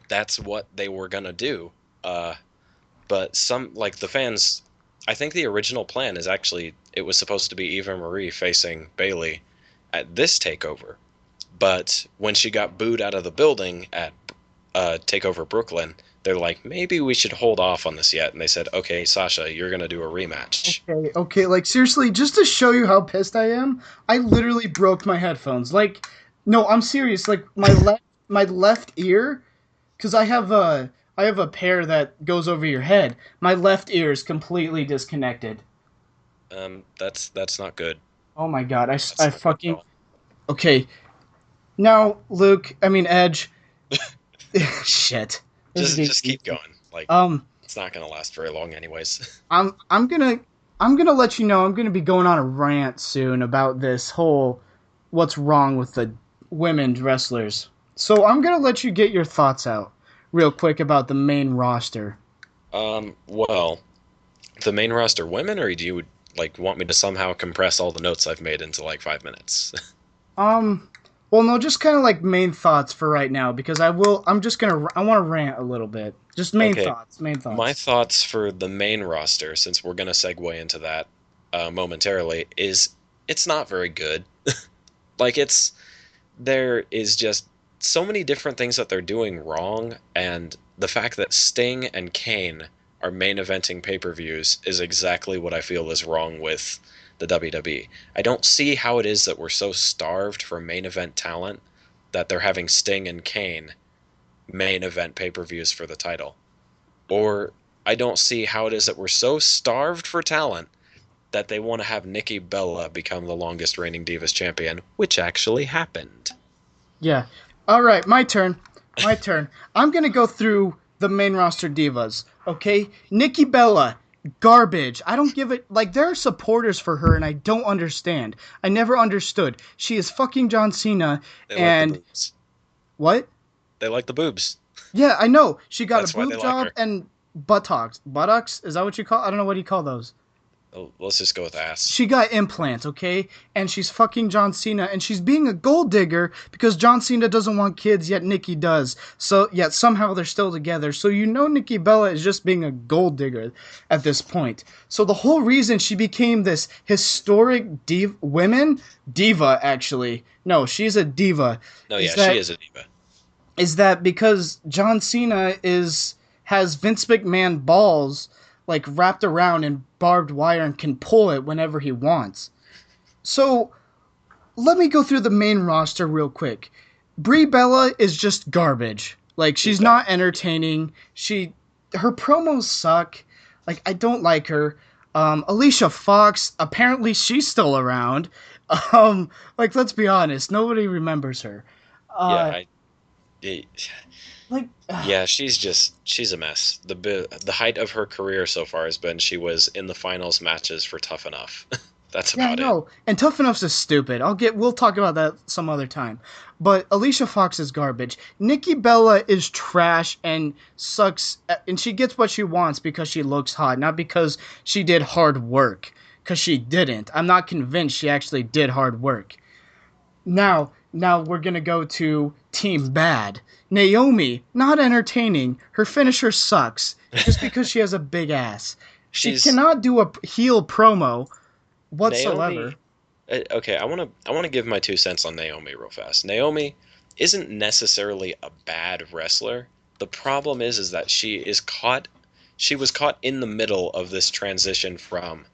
That's what they were gonna do. Uh, but some like the fans. I think the original plan is actually it was supposed to be Eva Marie facing Bayley at this takeover. But when she got booed out of the building at Takeover Brooklyn, they're like, maybe we should hold off on this yet. And they said, okay, Sasha, you're gonna do a rematch. Okay, like seriously, just to show you how pissed I am, I literally broke my headphones. Like, no, I'm serious. Like my left ear, because I have a pair that goes over your head. My left ear is completely disconnected. That's not good. Oh my God, That's I not good at fucking all. okay. Now, Luke, I mean Edge. Shit, this is getting Just keep easy. going. Like Um, it's not gonna last very long, anyways. I'm gonna let you know I'm gonna be going on a rant soon about this whole what's wrong with the women's wrestlers. So I'm gonna let you get your thoughts out real quick about the main roster. Well, the main roster women, or do you like want me to somehow compress all the notes I've made into like 5 minutes? Um, well, no, just kind of like main thoughts for right now because I want to rant a little bit. Just main Okay, thoughts, main my thoughts. thoughts for the main roster, since we're gonna segue into that momentarily, is it's not very good. Like there is just so many different things that they're doing wrong, and the fact that Sting and Kane are main eventing pay-per-views is exactly what I feel is wrong with the WWE. I don't see how it is that we're so starved for main event talent that they're having Sting and Kane main event pay-per-views for the title. Or I don't see how it is that we're so starved for talent that they want to have Nikki Bella become the longest reigning Divas champion, which actually happened. Yeah. All right, my turn. My turn. I'm gonna go through the main roster divas. Okay, Nikki Bella, garbage. I don't give it. Like there are supporters for her, and I don't understand. I never understood. She is fucking John Cena, They like the and boobs. what? They like the boobs. Yeah, I know. She got a That's why they boob like job her. and buttocks. Buttocks? Is that what you call? I don't know what you call those. Oh, let's just go with ass. She got implants, okay? And she's fucking John Cena, and she's being a gold digger because John Cena doesn't want kids, yet Nikki does. So, yet somehow they're still together. So, you know, Nikki Bella is just being a gold digger at this point. So, the whole reason she became this historic diva, actually. No, she's a diva. No, Is yeah, she that is a diva. is that because John Cena has Vince McMahon balls like wrapped around in barbed wire and can pull it whenever he wants. So let me go through the main roster real quick. Brie Bella is just garbage. Like She's she's bad. not entertaining. Her promos suck. Like I don't like her. Alicia Fox, apparently she's still around. Like let's be honest, nobody remembers her. Yeah, Uh, I- like yeah, she's a mess. The height of her career so far has been she was in the finals matches for Tough Enough. That's Yeah, I about it. know. And Tough Enough's is stupid. We'll talk about that some other time. But Alicia Fox is garbage. Nikki Bella is trash and sucks, and she gets what she wants because she looks hot, not because she did hard work. Because she didn't. I'm not convinced she actually did hard work. Now we're gonna go to Team Bad. Naomi, not entertaining. Her finisher sucks just because she has a big ass. She She's cannot do a heel promo whatsoever. Naomi. Okay, I want to give my 2 cents on Naomi real fast. Naomi isn't necessarily a bad wrestler. The problem is that she was caught in the middle of this transition from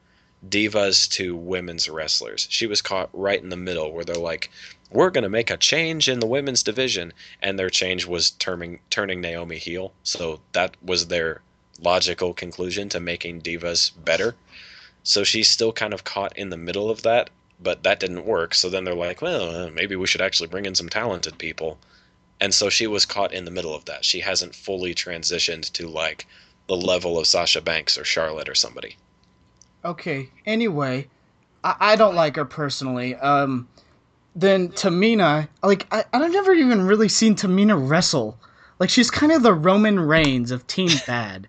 divas to women's wrestlers. She was caught right in the middle where they're like, we're going to make a change in the women's division, and their change was turning Naomi heel. So that was their logical conclusion to making divas better. So she's still kind of caught in the middle of that, but that didn't work. So then they're like, well, maybe we should actually bring in some talented people. And so she was caught in the middle of that. She hasn't fully transitioned to like the level of Sasha Banks or Charlotte or somebody. Okay. Anyway, I don't like her personally. Then Tamina, like I've never even really seen Tamina wrestle. Like she's kind of the Roman Reigns of Team Bad.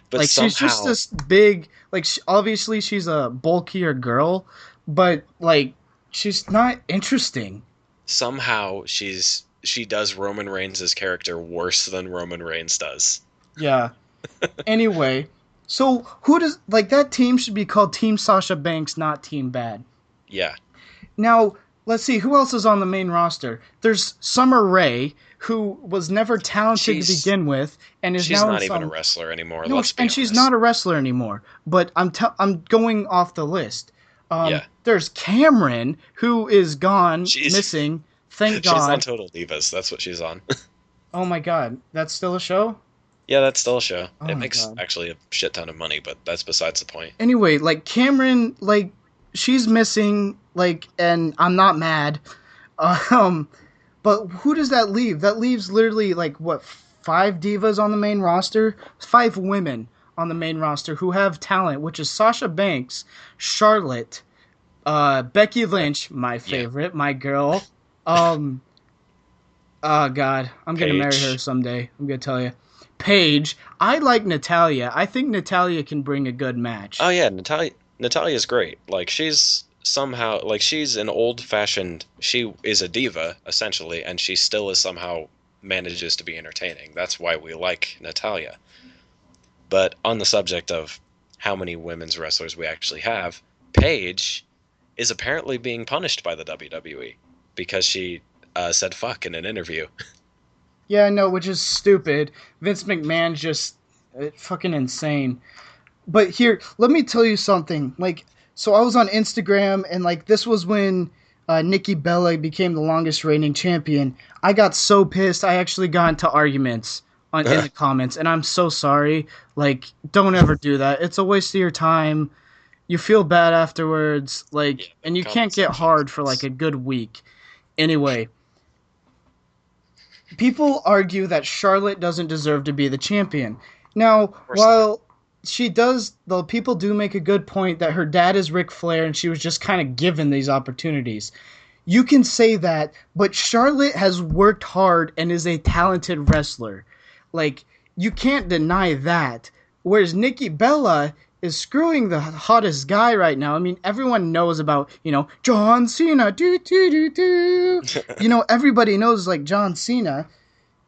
But Like she's just somehow, this big. Like obviously she's a bulkier girl, but like she's not interesting. somehow she does Roman Reigns' character worse than Roman Reigns does. Yeah. Anyway, so who does like that team should be called Team Sasha Banks, not Team Bad. Yeah, Now, let's see who else is on the main roster. There's Summer Rae, who was never talented to she's begin with, and is she's now in not even a some. wrestler anymore. No, Let's be and she's honest. not a wrestler anymore. But I'm going off the list. Yeah, There's Cameron, who is gone, she's missing. Thank she's on God. Total Divas. That's what she's on. Oh my God, that's still a show. Yeah, that's still a show. Oh It my makes God. actually a shit ton of money, but that's besides the point. Anyway, like Cameron, like she's missing, like, and I'm not mad. Um, but who does that leave? That leaves literally like what, five divas on the main roster, five women on the main roster who have talent, which is Sasha Banks, Charlotte, Becky Lynch, my Yeah, favorite, my girl. Um, oh God, I'm gonna marry her Paige. someday. I'm gonna tell you. Paige, I like Natalia. I think Natalia can bring a good match. Oh yeah, Natalia's great. Like she's an old-fashioned. She is a diva essentially, and she still is somehow manages to be entertaining. That's why we like Natalia. But on the subject of how many women's wrestlers we actually have, Paige is apparently being punished by the WWE because she said fuck in an interview. Yeah, I know, which is stupid. Vince McMahon's just fucking insane. But here, let me tell you something. Like, so I was on Instagram, and like this was when Nikki Bella became the longest reigning champion. I got so pissed. I actually got into arguments on in the comments, and I'm so sorry. Like, don't ever do that. It's a waste of your time. You feel bad afterwards. Yeah, Like, the and you comment can't get section hard for like is a good week. Anyway, people argue that Charlotte doesn't deserve to be the champion. Now, of course not. while she does, though, people do make a good point that her dad is Ric Flair and she was just kind of given these opportunities. You can say that, but Charlotte has worked hard and is a talented wrestler. Like, you can't deny that. Whereas Nikki Bella is screwing the hottest guy right now. I mean, everyone knows about, John Cena. Do, do, do, do. Everybody knows, like, John Cena.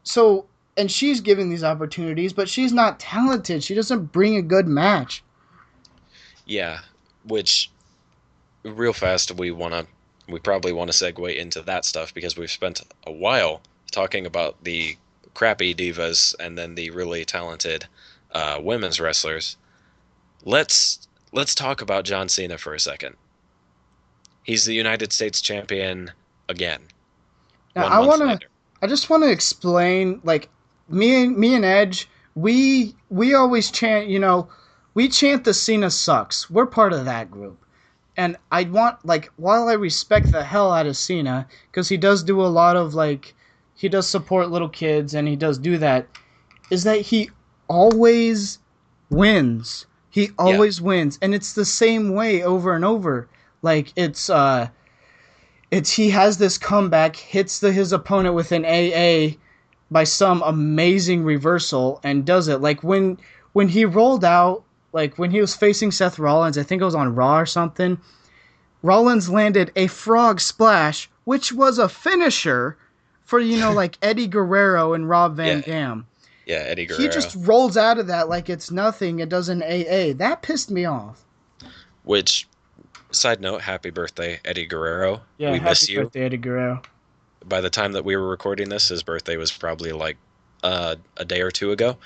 So, and she's giving these opportunities, but she's not talented. She doesn't bring a good match. Yeah, which real fast we probably want to segue into that stuff because we've spent a while talking about the crappy divas and then the really talented women's wrestlers. Let's talk about John Cena for a second. He's the United States champion again, Now, 1 month later. I just want to explain, like, me and Edge, we always chant, we chant the Cena sucks. We're part of that group. And I want, like, while I respect the hell out of Cena, because he does do a lot of, like, he does support little kids and he does do that, is that he always wins. He Yeah, always wins. And it's the same way over and over. Like it's he has this comeback, hits his opponent with an AA by some amazing reversal and does it. Like when he rolled out, like when he was facing Seth Rollins, I think it was on Raw or something. Rollins landed a frog splash, which was a finisher for like Eddie Guerrero and Rob Van Yeah, Dam. yeah, Eddie He just Guerrero. rolls out of that like it's nothing. It does an AA. That pissed me off. Which, side note, happy birthday, Eddie Guerrero. Yeah, We happy miss you. birthday, Eddie Guerrero. By the time that we were recording this, his birthday was probably like a day or two ago,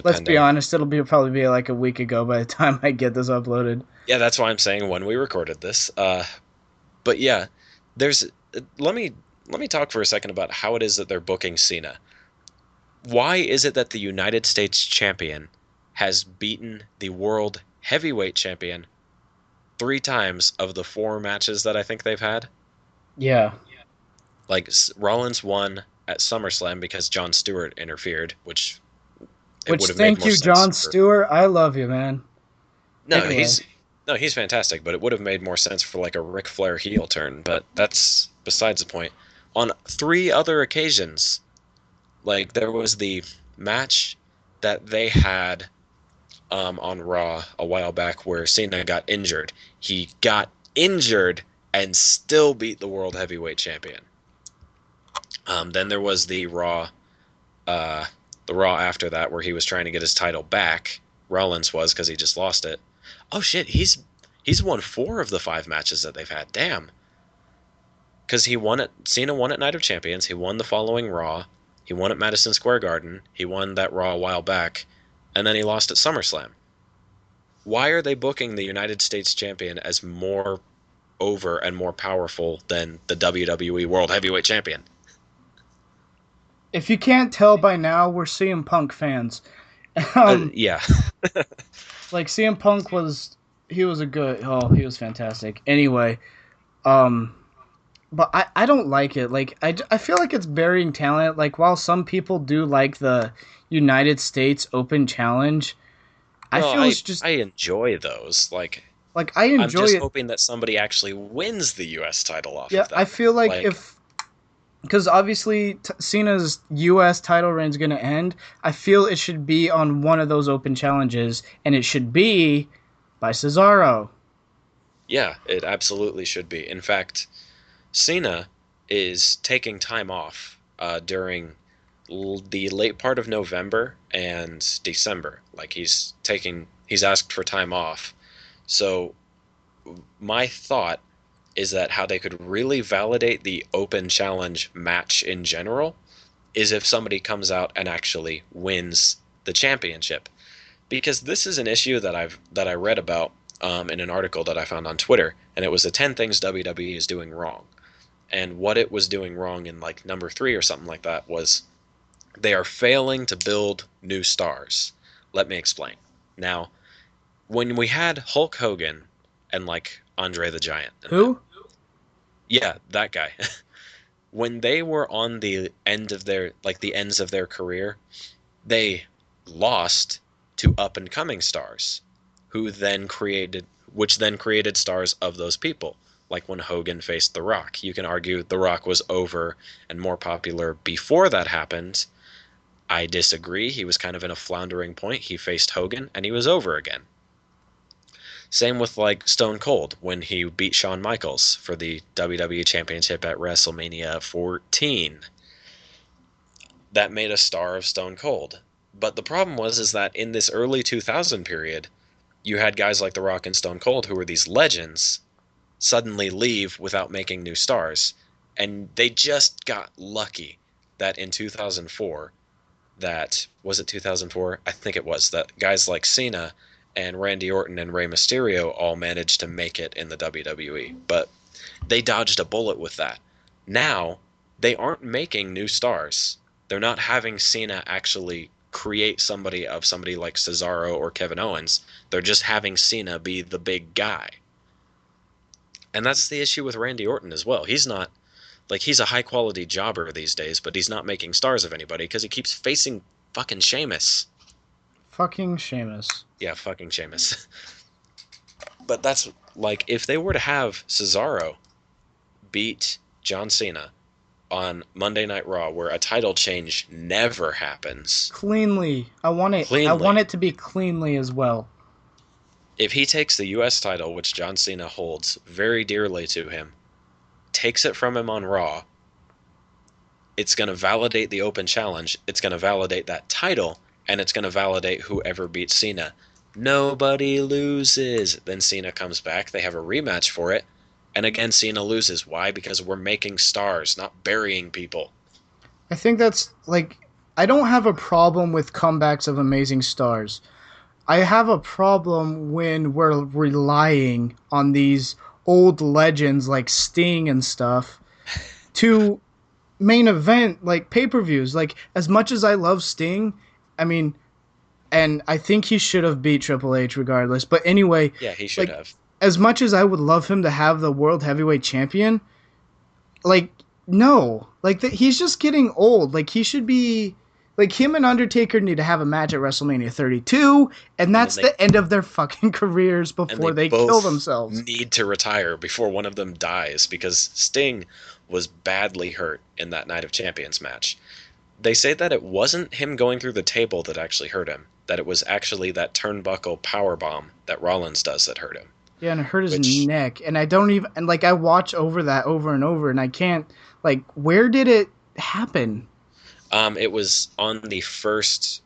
Let's be depending. honest, probably be like a week ago by the time I get this uploaded. Yeah, that's why I'm saying when we recorded this. But yeah, there's. Let me let me talk for a second about how it is that they're booking Cena. Why is it that the United States champion has beaten the world heavyweight champion 3 times of the 4 matches that I think they've had? Yeah. Like Rollins won at SummerSlam because Jon Stewart interfered, which it Which would have made thank more you, sense John for. Stewart. I love you, man. No, Anyway, he's fantastic, but it would have made more sense for like a Ric Flair heel turn, but that's besides the point. On 3 other occasions, like there was the match that they had on Raw a while back where Cena got injured. He got injured and still beat the world heavyweight champion. Then there was uh, the Raw after that where he was trying to get his title back. Rollins was because he just lost it. Oh shit, he's won 4 of the 5 matches that they've had. Damn, because he won it. Cena won at Night of Champions. He won the following Raw. He won at Madison Square Garden. He won that Raw a while back, and then he lost at SummerSlam. Why are they booking the United States champion as more over and more powerful than the WWE World Heavyweight Champion? if you can't tell by now, we're CM Punk fans. Um, Yeah. like CM Punk was, he was a good. Oh, he was fantastic. Anyway, um, but I don't like it. Like I feel like it's burying talent. Like while some people do like the United States Open Challenge, I No, feel it's just I enjoy those. like I I'm enjoy just it. hoping that somebody actually wins the US title off Yeah, of I them. feel like Like, if because obviously Cena's U.S. title reign is going to end, I feel it should be on one of those open challenges, and it should be by Cesaro. yeah, it absolutely should be. In fact, Cena is taking time off during the late part of November and December. Like he's asked for time off. So my thought is that how they could really validate the open challenge match in general is if somebody comes out and actually wins the championship. Because this is an issue that I read about in an article that I found on Twitter, and it was the 10 things WWE is doing wrong. And what it was doing wrong in like number 3 or something like that was they are failing to build new stars. Let me explain. Now, when we had Hulk Hogan and like Andre the Giant and them, Who? yeah, that guy. When they were on the end of their like the ends of their career, they lost to up and coming stars who then created which then created stars of those people. Like when Hogan faced The Rock. You can argue The Rock was over and more popular before that happened. I disagree. He was kind of in a floundering point. He faced Hogan and he was over again. Same with like Stone Cold when he beat Shawn Michaels for the WWE Championship at WrestleMania 14. That made a star of Stone Cold. But the problem was is that in this early 2000 period, you had guys like The Rock and Stone Cold who were these legends suddenly leave without making new stars. And they just got lucky that in 2004, that was it 2004? I think it was that guys like Cena and Randy Orton and Rey Mysterio all managed to make it in the WWE. But they dodged a bullet with that. Now, they aren't making new stars. They're not having Cena actually create somebody like Cesaro or Kevin Owens. They're just having Cena be the big guy. And that's the issue with Randy Orton as well. He's not like he's a high quality jobber these days, but he's not making stars of anybody because he keeps facing fucking Sheamus. Fucking Sheamus. Yeah, fucking Sheamus. But that's like if they were to have Cesaro beat John Cena on Monday Night Raw, where a title change never happens Cleanly. I want cleanly. it to be cleanly as well. If he takes the U.S. title, which John Cena holds very dearly to him, takes it from him on Raw, it's going to validate the open challenge. It's going to validate that title, and it's going to validate whoever beats Cena. Nobody loses. Then Cena comes back. They have a rematch for it. And again, Cena loses. Why? Because we're making stars, not burying people. I think that's like I don't have a problem with comebacks of amazing stars. I have a problem when we're relying on these old legends like Sting and stuff to main event like pay-per-views. Like as much as I love Sting, I mean, and I think he should have beat Triple H regardless. But anyway, Yeah, he should like have. as much as I would love him to have the world heavyweight champion, like no, like he's just getting old. Like he should be like him and Undertaker need to have a match at WrestleMania 32, and And then that's the end of their fucking careers they before they kill both themselves. need to retire before one of them dies because Sting was badly hurt in that Night of Champions match. They say that it wasn't him going through the table that actually hurt him, that it was actually that turnbuckle power bomb that Rollins does that hurt him. Yeah, and it hurt his Which neck, and I don't even and like I watch over that over and over, and I can't like where did it happen? it was on the first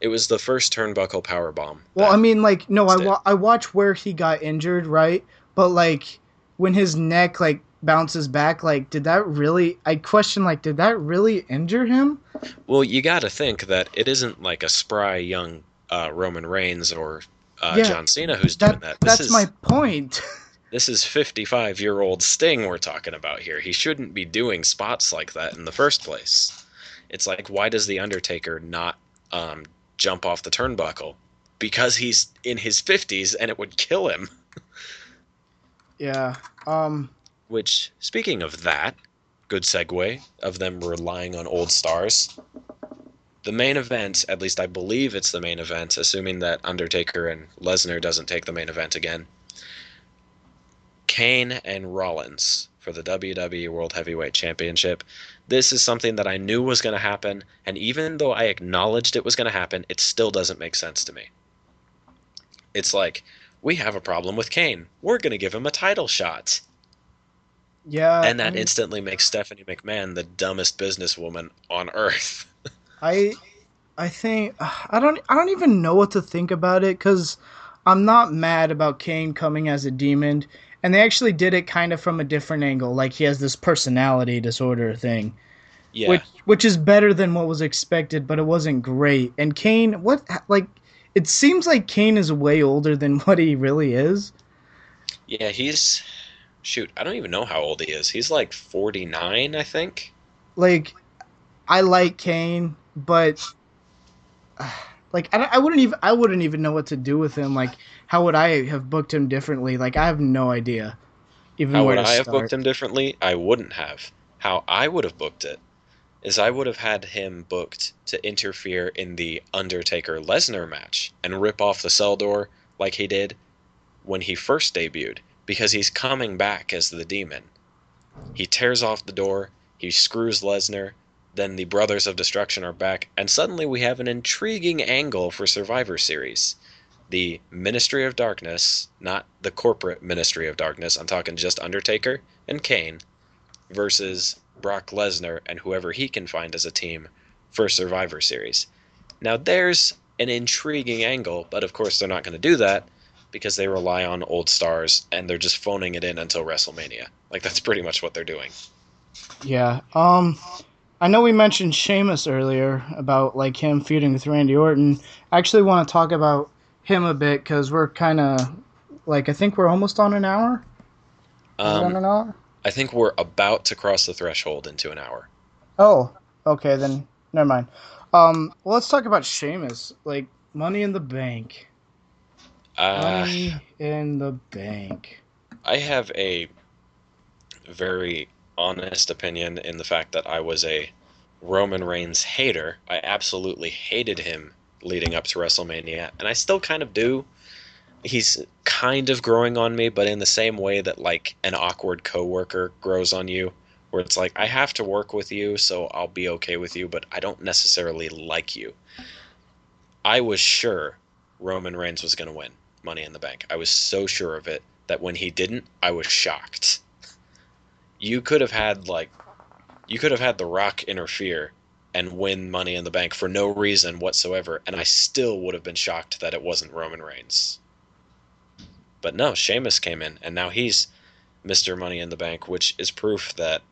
it was the first turnbuckle power bomb Well, I that mean, like, no, did. I watch where he got injured, right? But like, when his neck like bounces back, like, did that really? I question, like, did that really injure him? Well, you got to think that it isn't like a spry young Roman Reigns or Yeah, John Cena who's doing that. This that's my is point. this is 55-year-old Sting we're talking about here. He shouldn't be doing spots like that in the first place. It's like, why does the Undertaker not um, jump off the turnbuckle? Because he's in his 50s and it would kill him. Yeah. Which, speaking of that, good segue of them relying on old stars. The main event, at least I believe it's the main event, assuming that Undertaker and Lesnar doesn't take the main event again. Kane and Rollins for the WWE World Heavyweight Championship. This is something that I knew was going to happen, and even though I acknowledged it was going to happen, it still doesn't make sense to me. It's like, we have a problem with Kane. We're going to give him a title shot. Yeah. And that instantly makes Stephanie McMahon the dumbest businesswoman on earth. I I think I don't even know what to think about it because I'm not mad about Kane coming as a demon, and they actually did it kind of from a different angle. Like he has this personality disorder thing, Yeah. which is better than what was expected, but it wasn't great. And Kane, what like it seems like Kane is way older than what he really is. Yeah, he's shoot, I don't even know how old he is. He's like 49, I think. Like I like Kane, but like I wouldn't even know what to do with him. Like how would I have booked him differently? Like I have no idea even How where would to I have booked start. him differently? I wouldn't have. How I would have booked it is I would have had him booked to interfere in the Undertaker Lesnar match and rip off the cell door like he did when he first debuted, because he's coming back as the demon. He tears off the door, he screws Lesnar, then the Brothers of Destruction are back, and suddenly we have an intriguing angle for Survivor Series. The Ministry of Darkness, not the corporate Ministry of Darkness, I'm talking just Undertaker and Kane, versus Brock Lesnar and whoever he can find as a team for Survivor Series. Now there's an intriguing angle, but of course they're not going to do that because they rely on old stars and they're just phoning it in until WrestleMania. Like that's pretty much what they're doing. Yeah. I know we mentioned Sheamus earlier about like him feuding with Randy Orton. I actually want to talk about him a bit because we're kind of like I think we're almost on an hour. Are we on Um, an hour? I think we're about to cross the threshold into an hour. Oh, okay then. Never mind. Well, let's talk about Sheamus. Like Money in the Bank. Uh, Money in the Bank. I have a very honest opinion in the fact that I was a Roman Reigns hater. I absolutely hated him leading up to WrestleMania, and I still kind of do. he's kind of growing on me, but in the same way that like an awkward coworker grows on you, where it's like I have to work with you, so I'll be okay with you, but I don't necessarily like you. I was sure Roman Reigns was going to win Money in the Bank. I was so sure of it that when he didn't, I was shocked. You could have had like you could have had The Rock interfere and win Money in the Bank for no reason whatsoever, and I still would have been shocked that it wasn't Roman Reigns. But no, Sheamus came in, and now he's Mr. Money in the Bank, which is proof that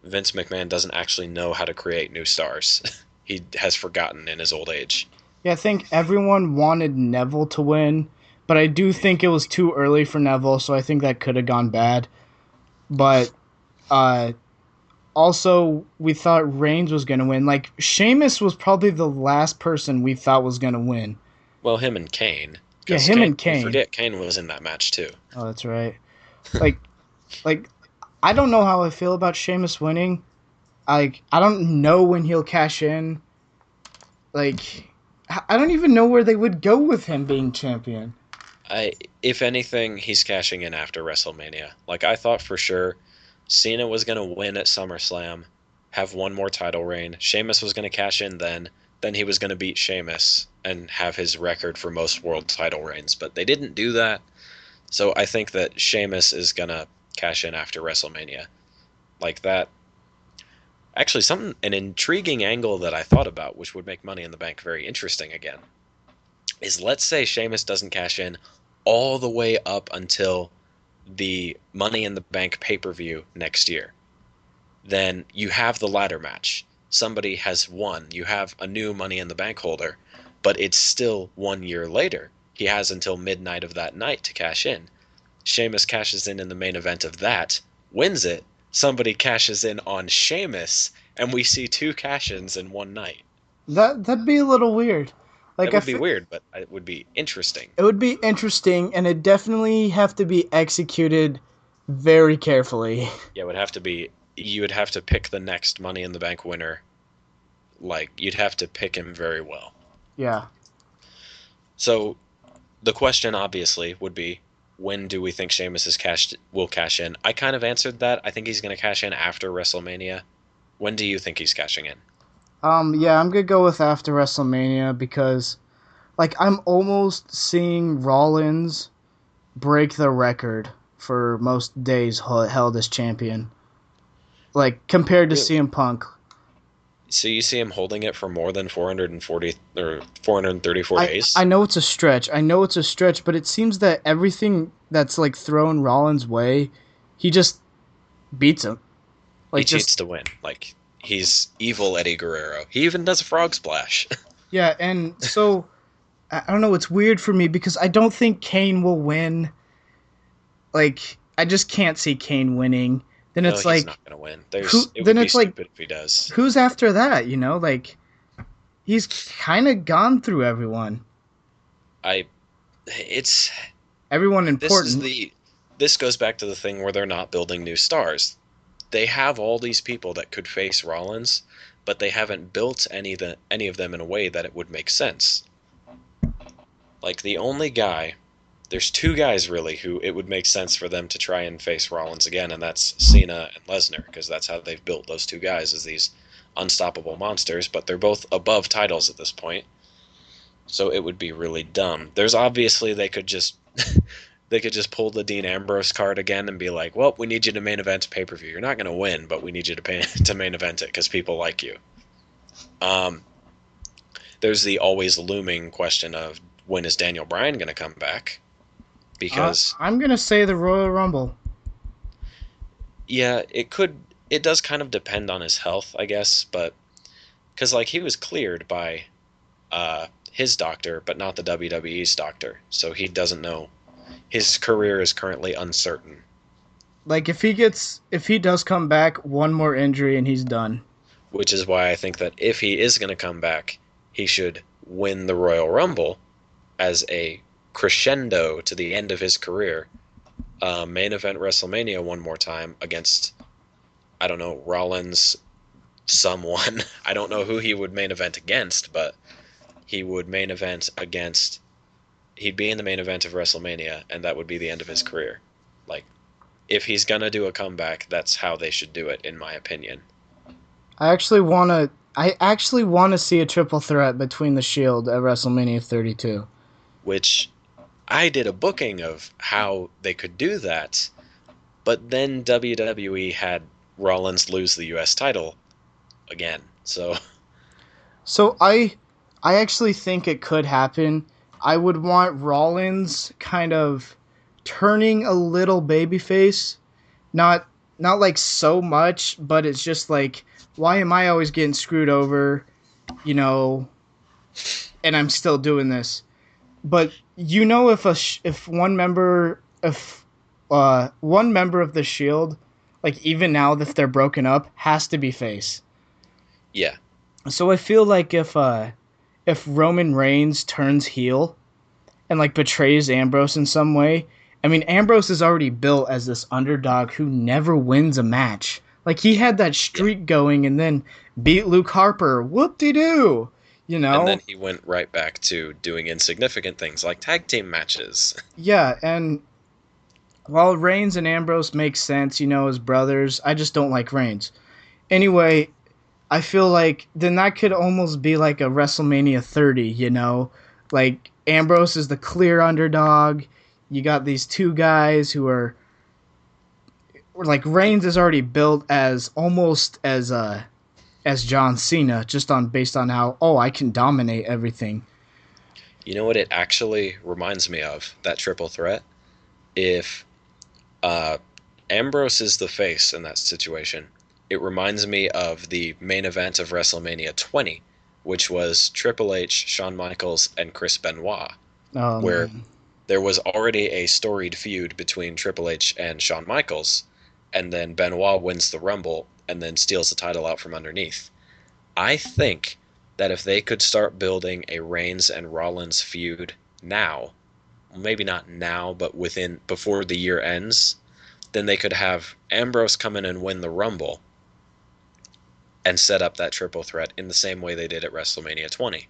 Vince McMahon doesn't actually know how to create new stars. He has forgotten in his old age. Yeah, I think everyone wanted Neville to win, but I do think it was too early for Neville, so I think that could have gone bad. But uh, also, we thought Reigns was going to win. Like, Sheamus was probably the last person we thought was going to win. Well, him and Kane. Yeah, Because him Kane, and don't Kane. forget, Kane was in that match too. Oh, that's right. Like, like I don't know how I feel about Sheamus winning. Like, I don't know when he'll cash in. Like, I don't even know where they would go with him being champion. If anything, he's cashing in after WrestleMania. Like I thought for sure, Cena was gonna win at SummerSlam, have one more title reign. Sheamus was gonna cash in then he was gonna beat Sheamus and have his record for most world title reigns. But they didn't do that, so I think that Sheamus is gonna cash in after WrestleMania. Like that. Actually, an intriguing angle that I thought about, which would make Money in the Bank very interesting again, is let's say Sheamus doesn't cash in all the way up until the Money in the Bank pay-per-view next year. Then you have the ladder match. Somebody has won. You have a new Money in the Bank holder, but it's still 1 year later. He has until midnight of that night to cash in. Sheamus cashes in the main event of that, wins it. Somebody cashes in on Sheamus, and we see two cash-ins in one night. That'd be a little weird. That Like, would be weird, but it would be interesting. it would be interesting, and it definitely have to be executed very carefully. Yeah, it would have to be. You would have to pick the next Money in the Bank winner. Like you'd have to pick him very well. Yeah. So the question obviously would be, when do we think Sheamus will cash in? I kind of answered that. I think he's going to cash in after WrestleMania. When do you think he's cashing in? Yeah, I'm gonna go with after WrestleMania because, like, I'm almost seeing Rollins break the record for most days held as champion. Like, compared to Really? CM Punk. So you see him holding it for more than 440 or 434 days? I know it's a stretch. But it seems that everything that's, like, thrown Rollins' way, he just beats him. He Like, cheats just, to win. Like he's evil Eddie Guerrero. He even does a frog splash. yeah, and so, I don't know, it's weird for me because I don't think Kane will win. Like, I just can't see Kane winning. Then No, it's he's like, not going to win. who? It would Then be it's like, stupid if he does. who's after that? You know, like he's kind of gone through everyone. I it's Everyone this is important. the this goes back to the thing where they're not building new stars. They have all these people that could face Rollins, but they haven't built any of them in a way that it would make sense. Like the only guy, there's two guys really who it would make sense for them to try and face Rollins again, and that's Cena and Lesnar, because that's how they've built those two guys as these unstoppable monsters, but they're both above titles at this point. So it would be really dumb. There's obviously they could just they could just pull the Dean Ambrose card again and be like, "Well, we need you to main event pay-per-view. You're not going to win, but we need you to main event it because people like you." Um, there's the always looming question of when is Daniel Bryan going to come back? Because I'm gonna say the Royal Rumble. yeah, it does kind of depend on his health, I guess, but because like he was cleared by his doctor, but not the WWE's doctor, so he doesn't know. His career is currently uncertain. Like, if he does come back, one more injury and he's done. Which is why I think that if he is going to come back, he should win the Royal Rumble as a crescendo to the end of his career. Main event WrestleMania one more time against, I don't know, Rollins, someone. I don't know who he would main event against, but he would main event against he'd be in the main event of WrestleMania, and that would be the end of his career. Like, if he's gonna do a comeback, that's how they should do it, in my opinion. I actually wanna see a triple threat between the Shield at WrestleMania 32. Which I did a booking of how they could do that, but then WWE had Rollins lose the U.S. title again. So So I actually think it could happen. I would want Rollins kind of turning a little babyface, not not like so much, but it's just like, why am I always getting screwed over, you know, and I'm still doing this. But if one member of the Shield, like even now if they're broken up, has to be face. yeah, So I feel like if Roman Reigns turns heel and like betrays Ambrose in some way, I mean Ambrose is already built as this underdog who never wins a match. Like he had that yeah. streak going and then beat Luke Harper. Whoop-de-doo. You And then know? he went right back to doing insignificant things like tag team matches. Yeah, and while Reigns and Ambrose make sense, as brothers, I just don't like Reigns. Anyway, I feel like then that could almost be like a WrestleMania 30, Like Ambrose is the clear underdog. You got these two guys who are like Reigns is already built as almost as John Cena, just on based on how I can dominate everything. You know what it actually reminds me of? That triple threat? If uh, Ambrose is the face in that situation, it reminds me of the main event of WrestleMania 20, which was Triple H, Shawn Michaels, and Chris Benoit, Oh where man. there was already a storied feud between Triple H and Shawn Michaels, and then Benoit wins the Rumble and then steals the title out from underneath. I think that if they could start building a Reigns and Rollins feud now, maybe not now, but before the year ends, then they could have Ambrose come in and win the Rumble and set up that triple threat in the same way they did at WrestleMania 20.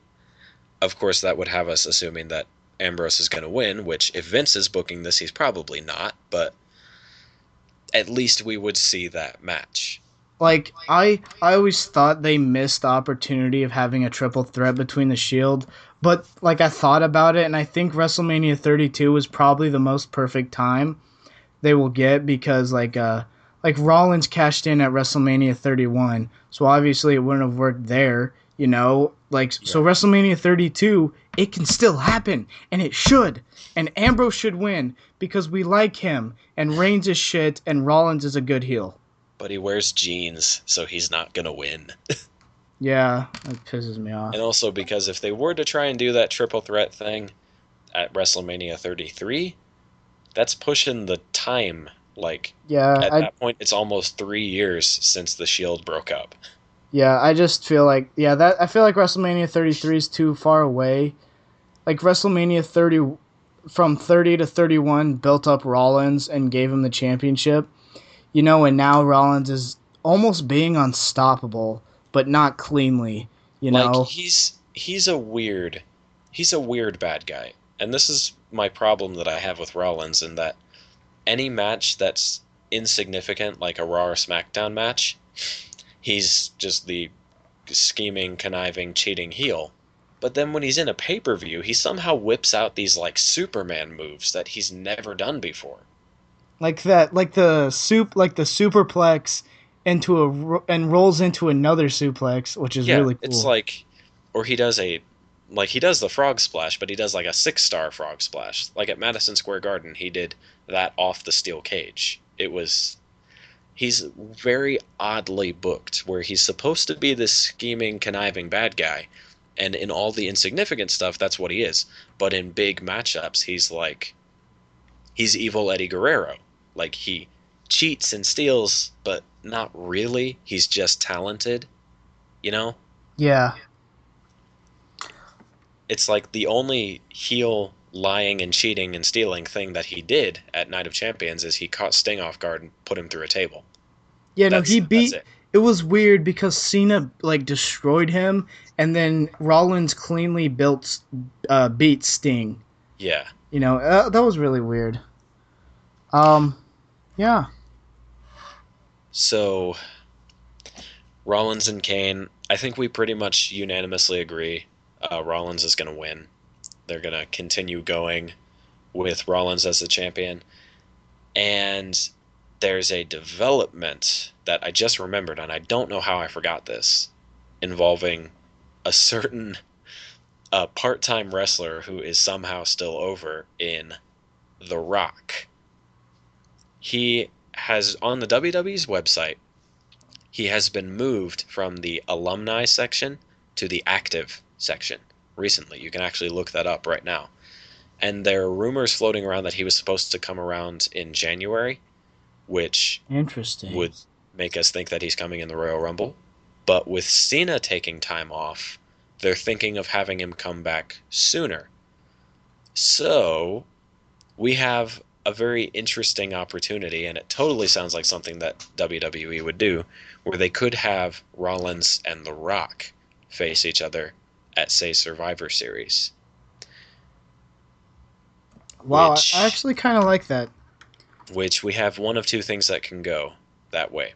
Of course, that would have us assuming that Ambrose is going to win, which if Vince is booking this, he's probably not, but at least we would see that match. Like I always thought they missed the opportunity of having a triple threat between the Shield, but like I thought about it and I think WrestleMania 32 was probably the most perfect time they will get because like Rollins cashed in at WrestleMania 31, so obviously it wouldn't have worked there, Like Yeah. so WrestleMania 32, it can still happen and it should. And Ambrose should win because we like him and Reigns is shit and Rollins is a good heel. But he wears jeans, so he's not going to win. Yeah, that pisses me And off. also because if they were to try and do that triple threat thing at WrestleMania 33, that's pushing the time. Like, Yeah, at that point, it's almost 3 years since the Shield broke up. I just feel like that I feel like WrestleMania 33 is too far away. Like WrestleMania 30 from 30 to 31 built up Rollins and gave him the championship. And now Rollins is almost being unstoppable, but not cleanly, you Like, know. he's a weird bad guy. And this is my problem that I have with Rollins in that any match that's insignificant, like a Raw or SmackDown match, he's just the scheming, conniving, cheating heel. But then when he's in a pay-per-view, he somehow whips out these like Superman moves that he's never done before. Like that like the superplex and rolls into another suplex, which is Yeah, really it's cool. like, or he does the frog splash, but he does like a 6-star frog splash. Like at Madison Square Garden, he did that off the steel cage. He's very oddly booked, where he's supposed to be this scheming, conniving bad guy, and in all the insignificant stuff, that's what he is. But in big matchups, he's evil Eddie Guerrero. Like he cheats and steals, but not really. He's just talented, you know? Yeah. It's like the only heel lying and cheating and stealing thing that he did at Night of Champions is he caught Sting off guard and put him through a table. Yeah, no, That's it. it was weird because Cena like destroyed him and then Rollins cleanly beat Sting. Yeah. You know, that was really weird. Yeah. So Rollins and Kane, I think we pretty much unanimously agree Rollins is going to win. They're going to continue going with Rollins as the champion. And there's a development that I just remembered, and I don't know how I forgot this, involving a certain part-time wrestler who is somehow still over in The Rock. He has, on the WWE's website, he has been moved from the alumni section to the active section recently. You can actually look that up right now. And there are rumors floating around that he was supposed to come around in January, which Interesting. would make us think that he's coming in the Royal Rumble. But with Cena taking time off, they're thinking of having him come back sooner. So we have a very interesting opportunity, and it totally sounds like something that WWE would do, where they could have Rollins and The Rock face each other at, say, Survivor Series. Wow, I actually kind of like that. Which we have one of two things that can go that way.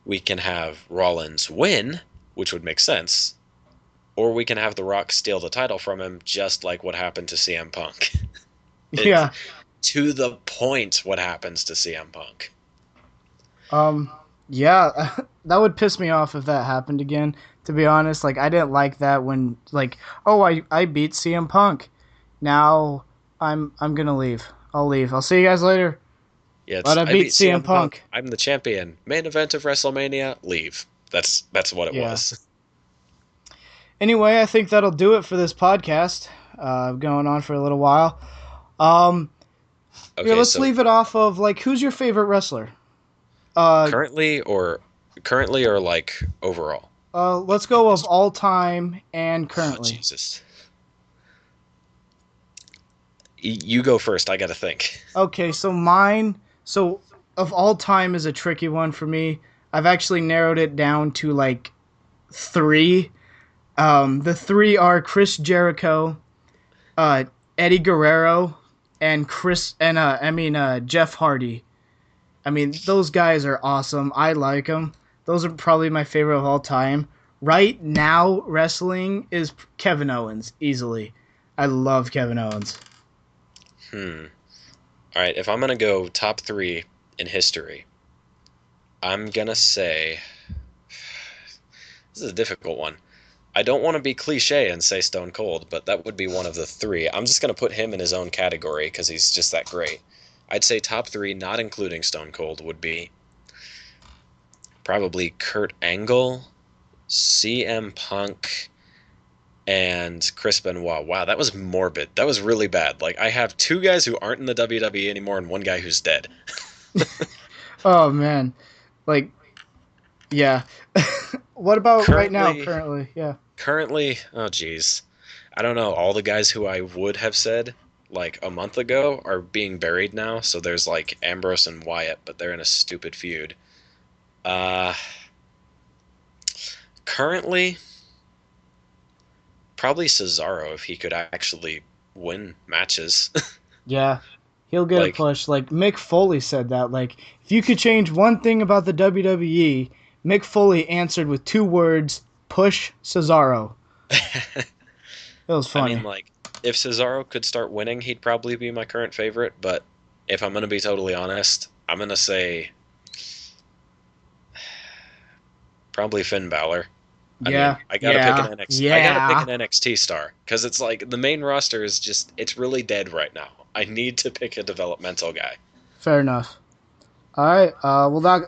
We can have Rollins win, which would make sense, or we can have The Rock steal the title from him, just like what happened to CM Punk. Yeah. To the point what happens to CM Punk. Yeah, that would piss me off if that happened again. To be honest, like I didn't like that when oh, I beat CM Punk. Now I'm gonna leave. I'll leave. I'll see you guys later. Yeah, But I beat CM Punk. I'm the champion. Main event of WrestleMania. Leave. That's what it was. Anyway, I think that'll do it for this podcast. Going on for a little while. Okay, let's leave it off of who's your favorite wrestler? Currently or like overall? Let's go of all time and currently. Oh, Jesus. You go first. I got to think. Okay, so mine. So of all time is a tricky one for me. I've actually narrowed it down to 3. The 3 are Chris Jericho, Eddie Guerrero, and Jeff Hardy. I mean, those guys are awesome. I like them. Those are probably my favorite of all time. Right now, wrestling is Kevin Owens, easily. I love Kevin Owens. All right, if I'm going to go top 3 in history, I'm going to say... This is a difficult one. I don't want to be cliche and say Stone Cold, but that would be one of the 3. I'm just going to put him in his own category because he's just that great. I'd say top 3, not including Stone Cold, would be probably Kurt Angle, CM Punk, and Chris Benoit. Wow, that was morbid. That was really bad. I have 2 guys who aren't in the WWE anymore and 1 guy who's dead. Oh, man. Yeah. What about right now, currently? Yeah. Currently, oh, geez. I don't know. All the guys who I would have said a month ago are being buried now. So there's Ambrose and Wyatt, but they're in a stupid feud. Currently, probably Cesaro if he could actually win matches. Yeah, he'll get a push. Mick Foley said that. If you could change one thing about the WWE, Mick Foley answered with 2 words: push Cesaro. It was funny. I mean, if Cesaro could start winning, he'd probably be my current favorite. But if I'm going to be totally honest, I'm going to say probably Finn Balor. I mean, I gotta pick an NXT. I gotta pick an NXT star because it's the main roster is just it's really dead right now. I need to pick a developmental guy. Fair enough. All right,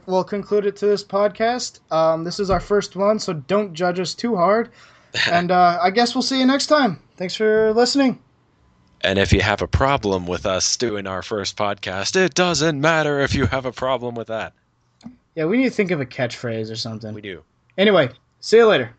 we'll conclude it to this podcast. This is our first one, so don't judge us too hard. And I guess we'll see you next time. Thanks for listening. And if you have a problem with us doing our first podcast, it doesn't matter if you have a problem with that. Yeah, we need to think of a catchphrase or something. We do. Anyway, see you later.